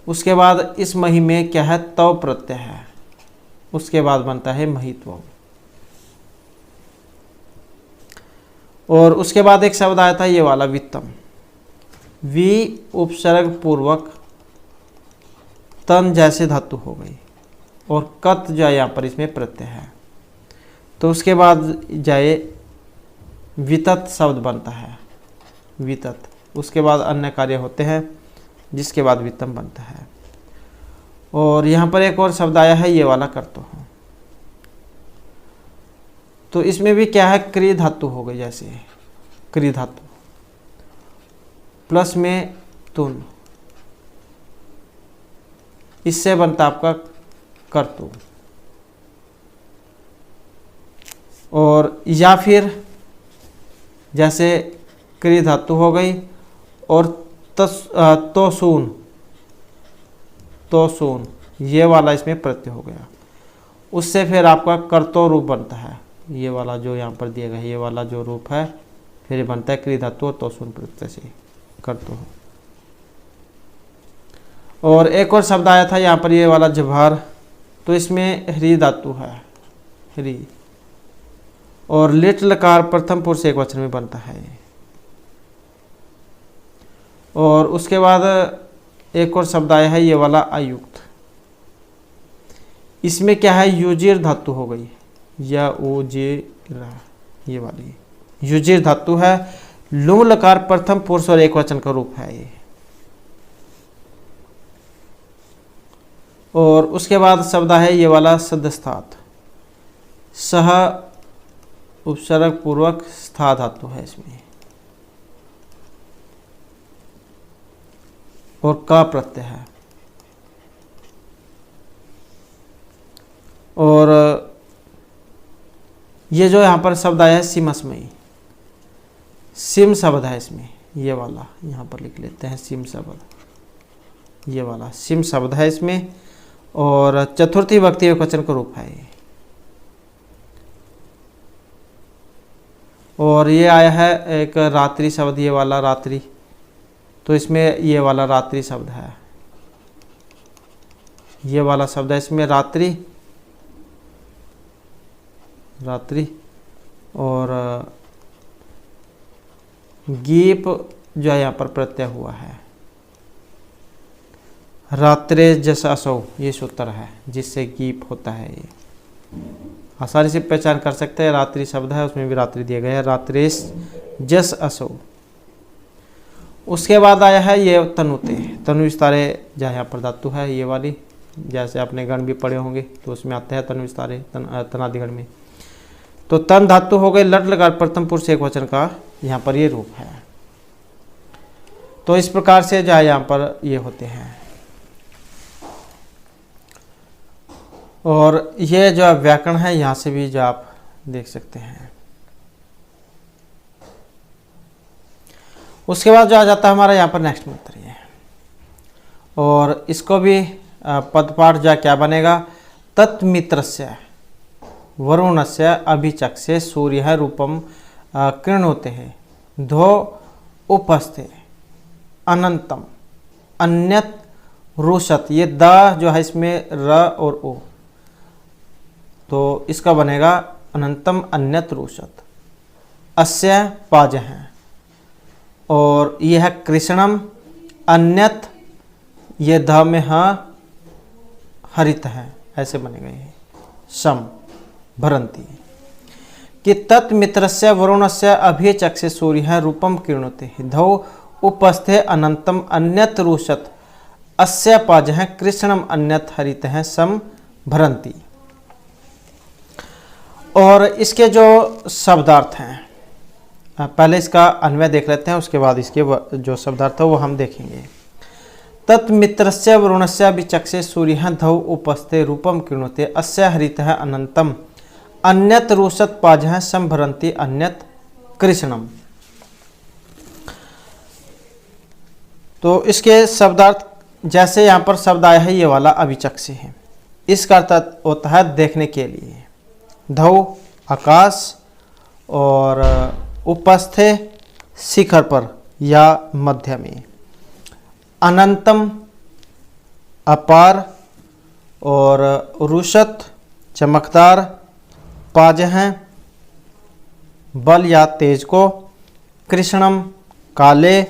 उसके बाद इस मही में क्या है, तव प्रत्यय है, उसके बाद बनता है महित्व। और उसके बाद एक शब्द आया था ये वाला वित्तम, वी उपसर्ग पूर्वक तन जैसे धातु हो गई और कत जो है यहाँ पर इसमें प्रत्यय है, तो उसके बाद जाए वितत शब्द बनता है, वितत। उसके बाद अन्य कार्य होते हैं जिसके बाद वित्तम बनता है। और यहाँ पर एक और शब्द आया है ये वाला कर्तो हूँ, तो इसमें भी क्या है, क्री धातु हो गई, जैसे क्री धातु प्लस में तुन, इससे बनता आपका कर्तु। और या फिर जैसे क्री धातु हो गई और तोसून, तोसून ये वाला इसमें प्रत्यय हो गया, उससे फिर आपका कर्तो रूप बनता है। ये वाला जो यहाँ पर दिया गया है, ये वाला जो रूप है फिर बनता है क्री धातु और तोसून प्रत्यय से कर्तो। और एक और शब्द आया था यहाँ पर ये वाला जभार तो इसमें ह्री धातु है, ह्री। और लिट लकार प्रथम पुरुष एक वचन में बनता है। और उसके बाद एक और शब्द आया है ये वाला अयुक्त। इसमें क्या है, युजिर धातु हो गई, या ओ जे, ये वाली युजिर धातु है। लुंग लकार प्रथम पुरुष और एक वचन का रूप है ये। और उसके बाद शब्द है ये वाला सदस्थात, सह उपसर्ग पूर्वक स्था धातु है इसमें, और का प्रत्यय है। और ये जो यहाँ पर शब्द आया है सिमस्मयी, सिम शब्द है इसमें, ये वाला यहाँ पर लिख लेते हैं सिम शब्द, ये वाला सिम शब्द है इसमें। और चतुर्थी विभक्ति एकवचन का रूप है ये। और ये आया है एक रात्रि शब्द, ये वाला रात्रि, तो इसमें ये वाला रात्रि शब्द है, ये वाला शब्द है इसमें रात्रि, रात्रि। और गीप जो है यहाँ पर प्रत्यय हुआ है, रात्रे जस असौ, ये सूत्र है जिससे गीप होता है। ये आसानी से पहचान कर सकते हैं, रात्रि शब्द है उसमें भी रात्रि दिया गया है, रात्रेश जस असौ। उसके बाद आया है ये तनुते, तनु विस्तारे जहाँ यहाँ पर धातु है ये वाली, जैसे आपने गण भी पढ़े होंगे तो उसमें आते हैं तनु विस्तारे तनादिगण में। तो तन धातु हो गए, लट लकार प्रथम पुरुष एक वचन का यहाँ पर ये रूप है। तो इस प्रकार से जो है यहाँ पर ये होते हैं। और ये जो व्याकरण है यहाँ से भी जो आप देख सकते हैं। उसके बाद जो आ जाता है हमारा यहाँ पर नेक्स्ट मंत्र ये, और इसको भी पदपाठ जो क्या बनेगा, तत्मित्रस्य वरुणस्य अभिचक्षे सूर्य रूपम कृणोते है धो उपस्थे अनंतम अन्यत रुषत। ये द जो है इसमें र और ओ, तो इसका बनेगा अनंतम अन्यत रुषत। अस्य पाज है, और यह है कृष्णम, अन्यत ये ध में हरित है, ऐसे बनेगा ये सम भरंती। कि तत्मित्रस्य वरुणस्य अभिचक्षे सूर्य रूपम किरणोते धौ उपस्थे अनंतम अन्यत रुषत। अस्य पाज है कृष्णम अन्यत हरित है सम भरंती। और इसके जो शब्दार्थ हैं, पहले इसका अन्वय देख लेते हैं, उसके बाद इसके जो शब्दार्थ है वो हम देखेंगे। तत्मित्रस्य वरुणस्य विचक्षे सूर्य धौ उपस्थे रूपम किरणोते अस्य हरित है अनंतम अन्यत रुषत पाज है संभरंती अन्यत कृष्णम। तो इसके शब्दार्थ जैसे यहाँ पर शब्द आया है ये वाला अभिचक्षे है, इसका अर्थ होता है देखने के लिए। धौ आकाश, और उपस्थे शिखर पर या मध्य में, अनंतम अपार, और रुषत चमकदार, पाज हैं बल या तेज को, कृष्णम काले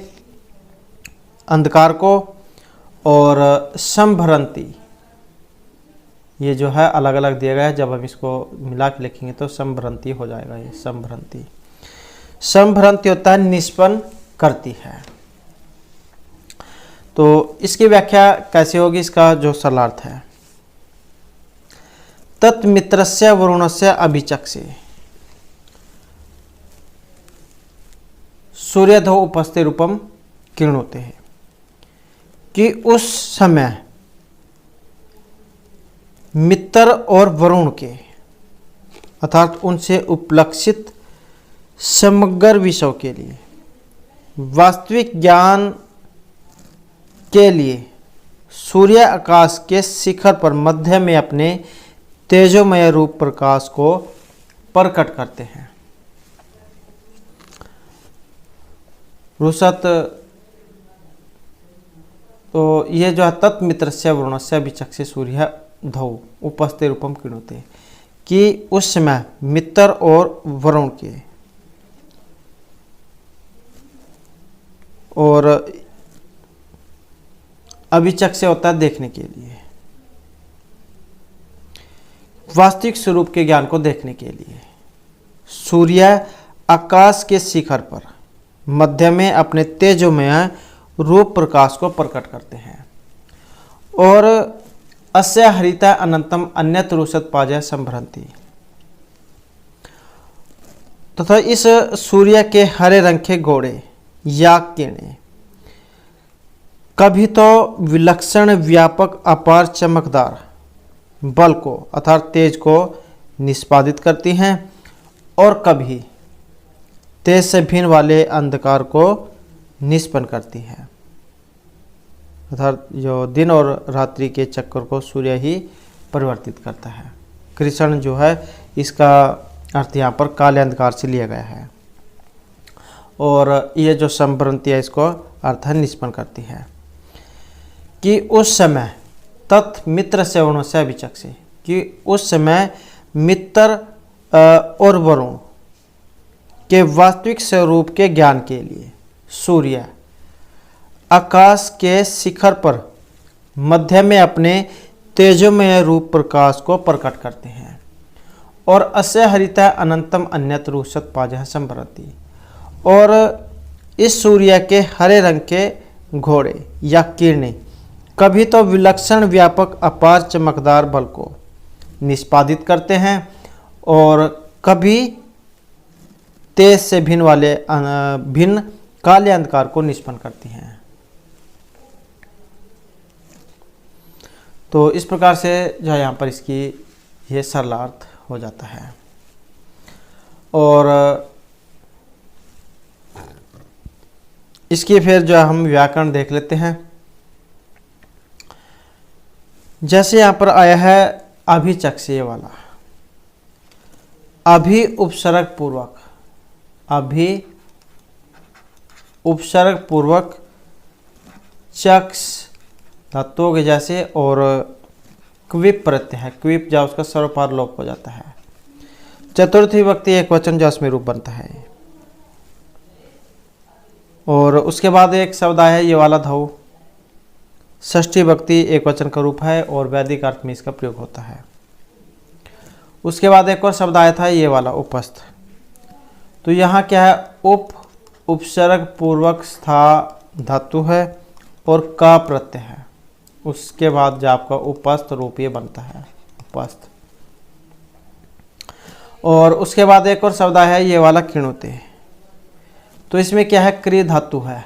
अंधकार को, और संभरंती ये जो है अलग अलग दिया गया है, जब हम इसको मिला के लिखेंगे तो संभ्रांति हो जाएगा। ये संभ्रांति, संभ्रांति होता है निष्पन्न करती है। तो इसकी व्याख्या कैसे होगी, इसका जो सरलार्थ है, तत्मित्रस्य वरुणस्य अभिचक्षे सूर्यधो उपस्थे रूपम किरणोते है। कि उस समय मित्र और वरुण के अर्थात उनसे उपलक्षित समग्र विषयों के लिए वास्तविक ज्ञान के लिए सूर्य आकाश के शिखर पर मध्य में अपने तेजोमय रूप प्रकाश को प्रकट करते हैं। रुषत, तो ये जो है तत्मित्रस्य वरुणस्य विचक्षे सूर्य धौ उपस्थे रूपम किणुते, कि उस समय मित्र और वरुण के और अभिचक से होता है देखने के लिए, वास्तविक स्वरूप के ज्ञान को देखने के लिए सूर्य आकाश के शिखर पर मध्य में अपने तेजोमय रूप प्रकाश को प्रकट करते हैं और अस्य हरिता अनंतम अन्यत रुषत पाजय संभ्रंति, तथा इस सूर्य के हरे रंग के घोड़े या किरणें कभी तो विलक्षण व्यापक अपार चमकदार बल को अर्थात तेज को निष्पादित करती हैं और कभी तेज से भिन्न वाले अंधकार को निष्पन्न करती हैं, अर्थात जो दिन और रात्रि के चक्कर को सूर्य ही परिवर्तित करता है। कृष्ण जो है इसका अर्थ यहाँ पर काले अंधकार से लिया गया है और ये जो संभ्रांति है इसको अर्थ निष्पन्न करती है कि उस समय तत् मित्र से वरुण से अभिचक से, कि उस समय मित्र और वरुण के वास्तविक स्वरूप के ज्ञान के लिए सूर्य आकाश के शिखर पर मध्य में अपने तेजोमय रूप प्रकाश को प्रकट करते हैं और अस्य हरिता अनंतम अन्यत रुषत पाजह संभ्रति, और इस सूर्य के हरे रंग के घोड़े या किरणें कभी तो विलक्षण व्यापक अपार चमकदार बल को निष्पादित करते हैं और कभी तेज से भिन्न काले अंधकार को निष्पन्न करती हैं। तो इस प्रकार से जो है यहाँ पर इसकी ये सरलार्थ हो जाता है और इसकी फिर जो हम व्याकरण देख लेते हैं। जैसे यहाँ पर आया है अभिचक्षीय वाला, अभि उपसर्ग पूर्वक, अभि उपसर्ग पूर्वक चक्ष धातुओं के जैसे और क्विप प्रत्यय है, क्विप जब उसका सर्वपार लोप हो जाता है, चतुर्थी विभक्ति एक वचन जो उसमें रूप बनता है और उसके बाद एक शब्द आया है ये वाला धौ, षष्ठी विभक्ति एक वचन का रूप है और वैदिक अर्थ में इसका प्रयोग होता है। उसके बाद एक और शब्द आया था ये वाला उपस्थ, तो यहाँ क्या है उपसर्ग पूर्वक स्था धातु है और का प्रत्यय है, उसके बाद जो आपका उपस्थ रूप ये बनता है उपस्थ। और उसके बाद एक और शब्द आया है ये वाला किणुते, तो इसमें क्या है क्री धातु है,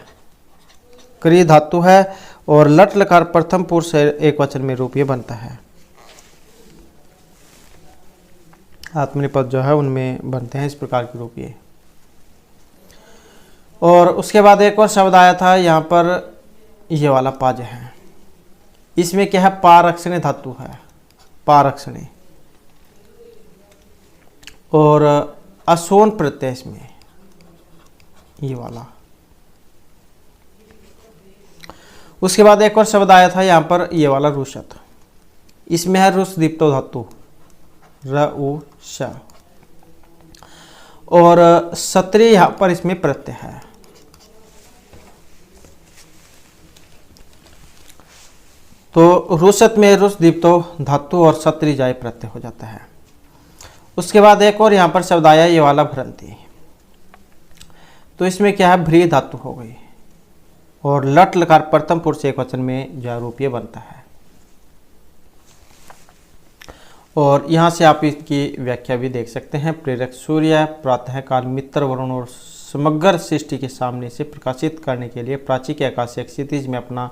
क्री धातु है और लट लकार प्रथम पुरुष एक वचन में रूप ये बनता है, आत्मनिपद जो है उनमें बनते हैं इस प्रकार के रूप ये। और उसके बाद एक और शब्द आया था यहाँ पर ये वाला पाज है, इसमें क्या है पारक्षणे धातु है, पारक्षणे और असोन प्रत्यय इसमें ये वाला। उसके बाद एक और शब्द आया था यहाँ पर ये वाला रुषत, इसमें है रुष दीप्तो धातु र श और सत्री यहाँ पर इसमें प्रत्यय है। तो रुषत में रुष दीप्तो धातु और सत्री जाय प्रत्यय हो जाता है। उसके बाद एक और यहाँ पर शब्द आया ये वाला भ्रंति, तो इसमें क्या है भ्री धातु हो गई और लट लकार प्रथम पुरुष एक वचन में जो रूप ये बनता है। और यहाँ से आप इसकी व्याख्या भी देख सकते हैं। प्रेरक सूर्य प्रातः काल मित्र वरुण और समग्र सृष्टि के सामने से प्रकाशित करने के लिए प्राची के आकाशीय क्षितिज में अपना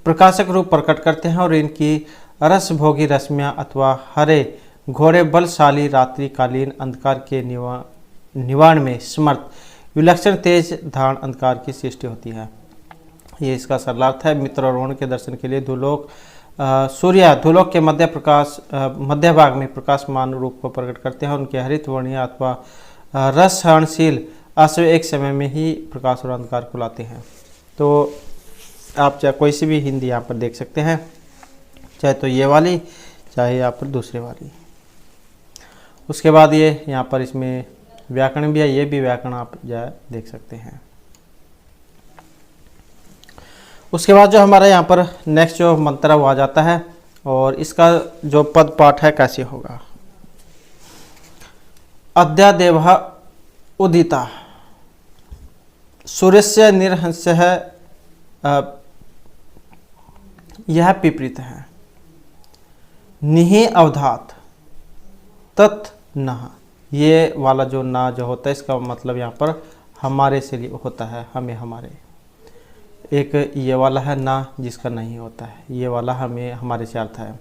प्रकाशक रूप प्रकट करते हैं और इनकी रस भोगी रश्मियाँ अथवा हरे घोड़े बलशाली रात्रिकालीन अंधकार के निवारण में समर्थ विलक्षण तेज धारण अंधकार की सृष्टि होती है। ये इसका सरलार्थ है। मित्र और वरुण के दर्शन के लिए धूलोक सूर्य धूलोक के मध्य भाग में प्रकाशमान रूप को प्रकट करते हैं। उनके हरित वर्णीय अथवा रसहरणशील आश्रय एक समय में ही प्रकाश और अंधकार को लाते हैं। तो आप चाहे कोई सी भी हिंदी यहाँ पर देख सकते हैं, चाहे तो ये वाली चाहे यहाँ पर दूसरी वाली। उसके बाद ये यहाँ पर इसमें व्याकरण भी है, ये भी व्याकरण आप जो देख सकते हैं। उसके बाद जो हमारा यहाँ पर नेक्स्ट जो मंत्र वो आ जाता है, और इसका जो पद पाठ है कैसे होगा। अद्या देवः उदिता सूर्यस्य निर्हंस्य है, यह विपरीत है। निहि अवधात तत् नः, ये वाला जो ना जो होता है इसका मतलब यहाँ पर हमारे से लिए होता है, हमें हमारे। एक ये वाला है ना जिसका नहीं होता है, ये वाला हमें हमारे से अर्थ है।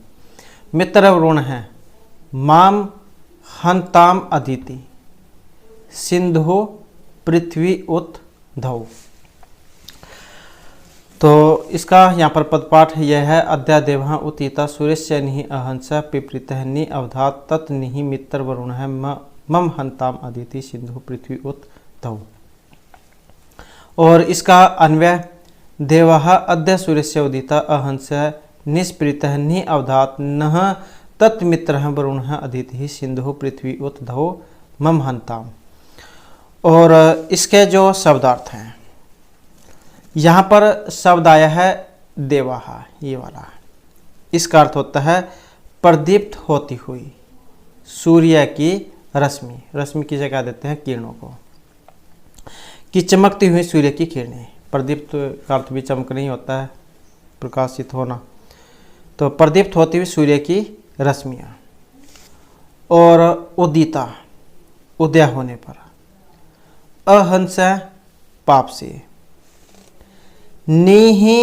मित्र वरुण है माम हंताम अदिति सिंधु पृथ्वी उत धौ। तो इसका यहाँ पर पदपाठ यह है। अद्या देवः उतिता सूर्यस्य निहि अहंस पिपृतः नि अवधात तत् निहि मित्र वरुण है मम हंताम अदिति सिंधु पृथ्वी उत धौ। और इसका अन्वय देवः अद्य सूर्यस्य उदिता अहंस निस्पृतः नि अवधात नः तत् मित्रः वरुणः अदिति सिंधु पृथ्वी उत धौ मम हंताम। और इसके जो शब्दार्थ हैं, यहाँ पर शब्द आया है देवाहा, ये वाला। इसका अर्थ होता है प्रदीप्त होती हुई सूर्य की रश्मि। रश्मि की जगह देते हैं किरणों को, कि चमकती हुई सूर्य की किरणें। प्रदीप्त का अर्थ भी चमक नहीं होता है, प्रकाशित होना। तो प्रदीप्त होती हुई सूर्य की रश्मियाँ। और उदिता उदय होने पर, अहंस पाप से, निहि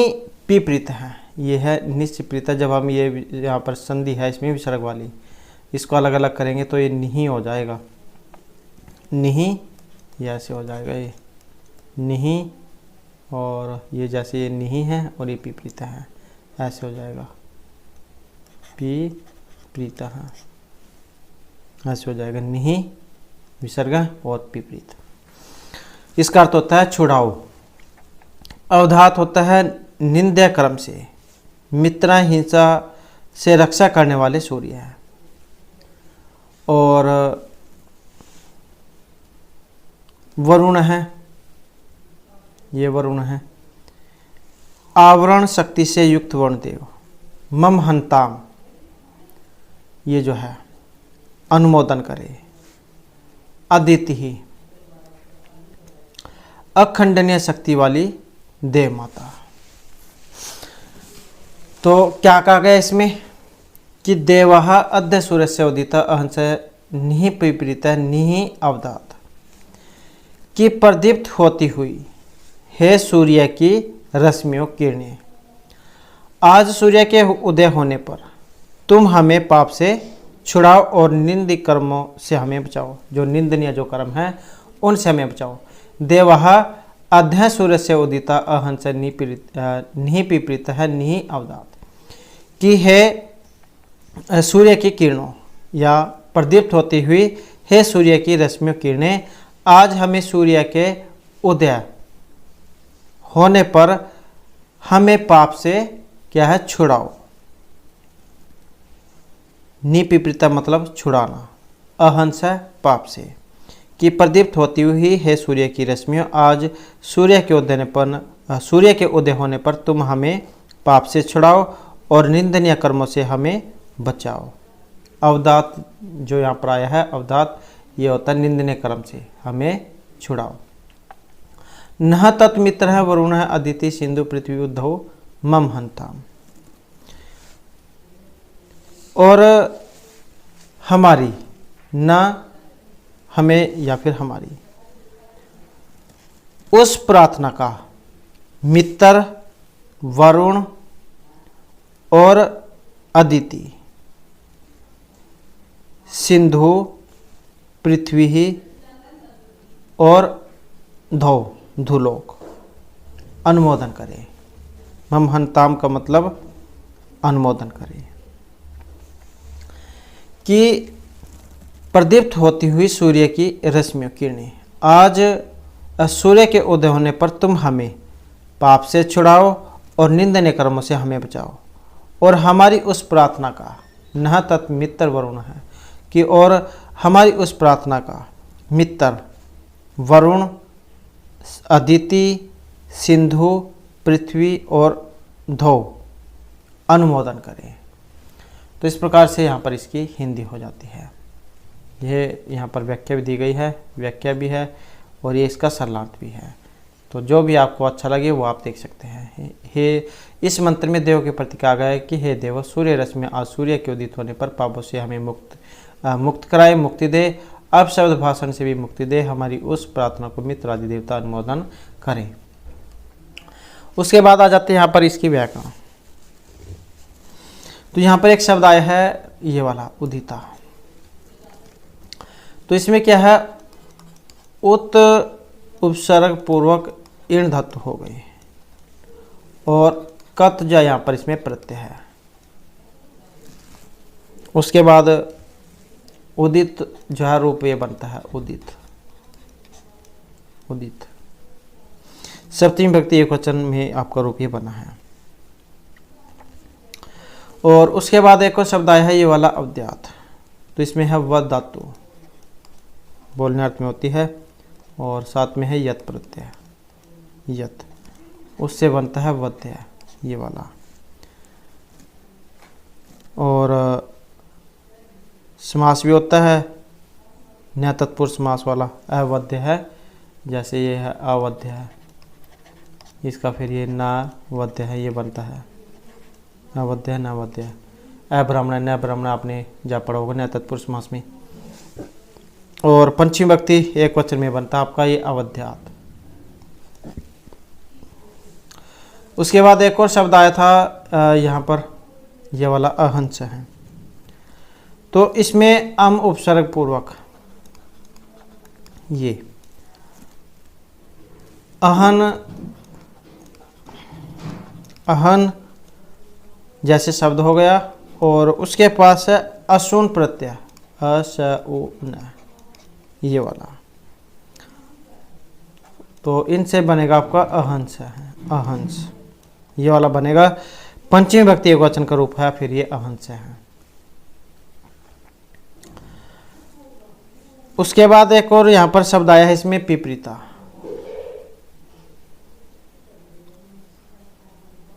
विपरीत है, ये है निश्चित। जब हम ये यहाँ पर संधि है इसमें विसर्ग वाली, इसको अलग अलग करेंगे तो ये निहि हो जाएगा। निहि ये ऐसे हो जाएगा, ये निहि, और ये जैसे ये निहि है और ये विपरीत है, ऐसे हो जाएगा विपरीत है, ऐसे हो जाएगा निहि विसर्ग और विपरीत। इसका अर्थ होता है छुड़ाओ। अवधात होता है निंदा कर्म से, मित्र हिंसा से रक्षा करने वाले सूर्य है। और वरुण है, ये वरुण है आवरण शक्ति से युक्त वरुण देव। मम हंताम, ये जो है अनुमोदन करे। अदिति ही अखंडनीय शक्ति वाली देव माता। तो क्या कहा गया इसमें कि देवः अद्य सूर्यस्य उदिता अहंस निहि विपरीत निहि अवधात, कि प्रदीप्त होती हुई हे सूर्य की रश्मियों किरणें, आज सूर्य के उदय होने पर तुम हमें पाप से छुड़ाओ और निंद कर्मों से हमें बचाओ। जो निंदनीय जो कर्म है उनसे हमें बचाओ। देवः अद्य सूर्यस्य उदिता अहंस निहि विपरीत है निहि अवधात, कि हे सूर्य की किरणों या प्रदीप्त होती हुई हे सूर्य की रश्मियों किरणें, आज हमें सूर्य के उदय होने पर हमें पाप से क्या है छुड़ाओ। निपिपृता मतलब छुड़ाना, अहंस पाप से, कि प्रदीप्त होती हुई है सूर्य की रश्मियों, आज सूर्य के उदय होने पर तुम हमें पाप से छुड़ाओ और निंदनीय कर्मों से हमें बचाओ। अवधात जो यहाँ पर आया है, अवधात ये होता है निंदनीय कर्म से हमें छुड़ाओ। नह तत्मित्र है वरुण है अदिति सिंधु पृथ्वी उद्धव मम हंताम। और हमारी, न हमें या फिर हमारी, उस प्रार्थना का मित्र वरुण और अदिति सिंधु पृथ्वी ही और धौ धुलोक अनुमोदन करे। मम हंताम का मतलब अनुमोदन करे, कि प्रदीप्त होती हुई सूर्य की रश्मियों किरणें, आज सूर्य के उदय होने पर तुम हमें पाप से छुड़ाओ और निंदनीय कर्मों से हमें बचाओ। और हमारी उस प्रार्थना का नह तत् मित्र वरुण है, कि और हमारी उस प्रार्थना का मित्र वरुण, अदिति, सिंधु, पृथ्वी और ध्रुव अनुमोदन करें। तो इस प्रकार से यहाँ पर इसकी हिंदी हो जाती है। ये यहाँ पर व्याख्या भी दी गई है, व्याख्या भी है और ये इसका सरलार्थ भी है। तो जो भी आपको अच्छा लगे वो आप देख सकते हैं। हे, इस मंत्र में देव के प्रति कहा गया है कि हे देव, सूर्य रश्मि आज सूर्य के उदित होने पर पापों से हमें मुक्त कराए, मुक्ति दे, अब शब्द भाषण से भी मुक्ति दे, हमारी उस प्रार्थना को मित्र आदि देवता अनुमोदन करें। उसके बाद आ जाते हैं यहाँ पर इसकी व्याकरण। तो यहाँ पर एक शब्द आया है ये वाला उदिता। तो इसमें क्या है, उत उपसर्ग पूर्वक ईण धातु हो गई और कत जा यहाँ पर इसमें प्रत्यय है। उसके बाद उदित जो है रूप ये बनता है उदित, उदित सप्तमी विभक्ति एकवचन में आपका रूप ये बना है। और उसके बाद एक और शब्द आया है ये वाला अवद्यात। तो इसमें है वद धातु, बोलने अर्थ में होती है, और साथ में है यत प्रत्यय, यत, उससे बनता है वद्य ये वाला। और समास भी होता है न्या तत्पुरुष समास वाला, अवध्य है, जैसे ये है अवध्य है, इसका फिर ये ना वध्य है, ये बनता है अवध्य है, ना वध्य है। अब्राह्मण न ब्राह्मण आपने जा पढ़ा होगा न्या तत्पुरुष समास में। और पंचमी विभक्ति एक वचन में बनता है आपका ये अवध्यात। उसके बाद एक और शब्द आया था यहाँ पर ये वाला अहंस है। तो इसमें अम उपसर्ग पूर्वक ये अहन, अहन जैसे शब्द हो गया, और उसके पास है असून प्रत्यय, असून ये वाला। तो इनसे बनेगा आपका अहंस है, अहंस ये वाला बनेगा। पंचमी विभक्ति एकवचन का रूप है, फिर ये अहंस है। उसके बाद एक और यहाँ पर शब्द आया है इसमें पिपरीता।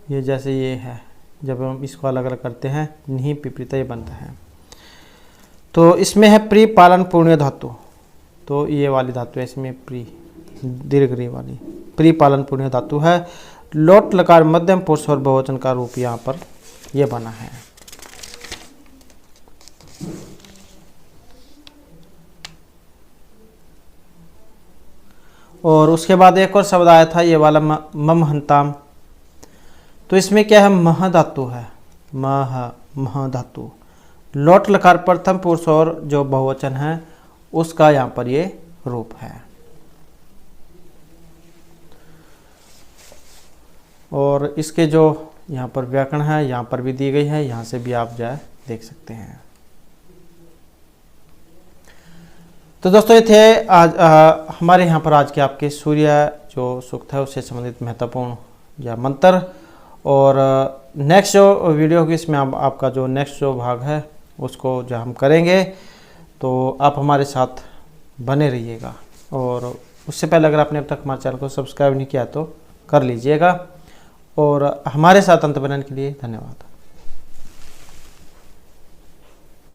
ये जैसे ये है, जब हम इसको अलग अलग करते हैं नहीं पिपरीता ये बनता है। तो इसमें है प्री पालन पुण्य धातु। तो ये वाली धातु है इसमें, प्री दीर्घ री वाली प्री पालन पुण्य धातु है। लोट लकार मध्यम पुरुष और बहुवचन का रूप यहाँ पर ये बना है। और उसके बाद एक और शब्द आया था ये वाला मम हंताम। तो इसमें क्या है, मह धातु है, मह धातु। लोट लकार प्रथम पुरुष और जो बहुवचन है उसका यहाँ पर ये रूप है। और इसके जो यहाँ पर व्याकरण है यहाँ पर भी दी गई है, यहाँ से भी आप जाए देख सकते हैं। तो दोस्तों ये थे आज हमारे यहाँ पर आज के आपके सूर्य जो सूक्त है उससे संबंधित महत्वपूर्ण या मंत्र। और नेक्स्ट जो वीडियो होगी इसमें आपका जो नेक्स्ट जो भाग है उसको जो हम करेंगे, तो आप हमारे साथ बने रहिएगा। और उससे पहले अगर आपने अब तक हमारे चैनल को सब्सक्राइब नहीं किया तो कर लीजिएगा। और हमारे साथ अंत बनाने के लिए धन्यवाद।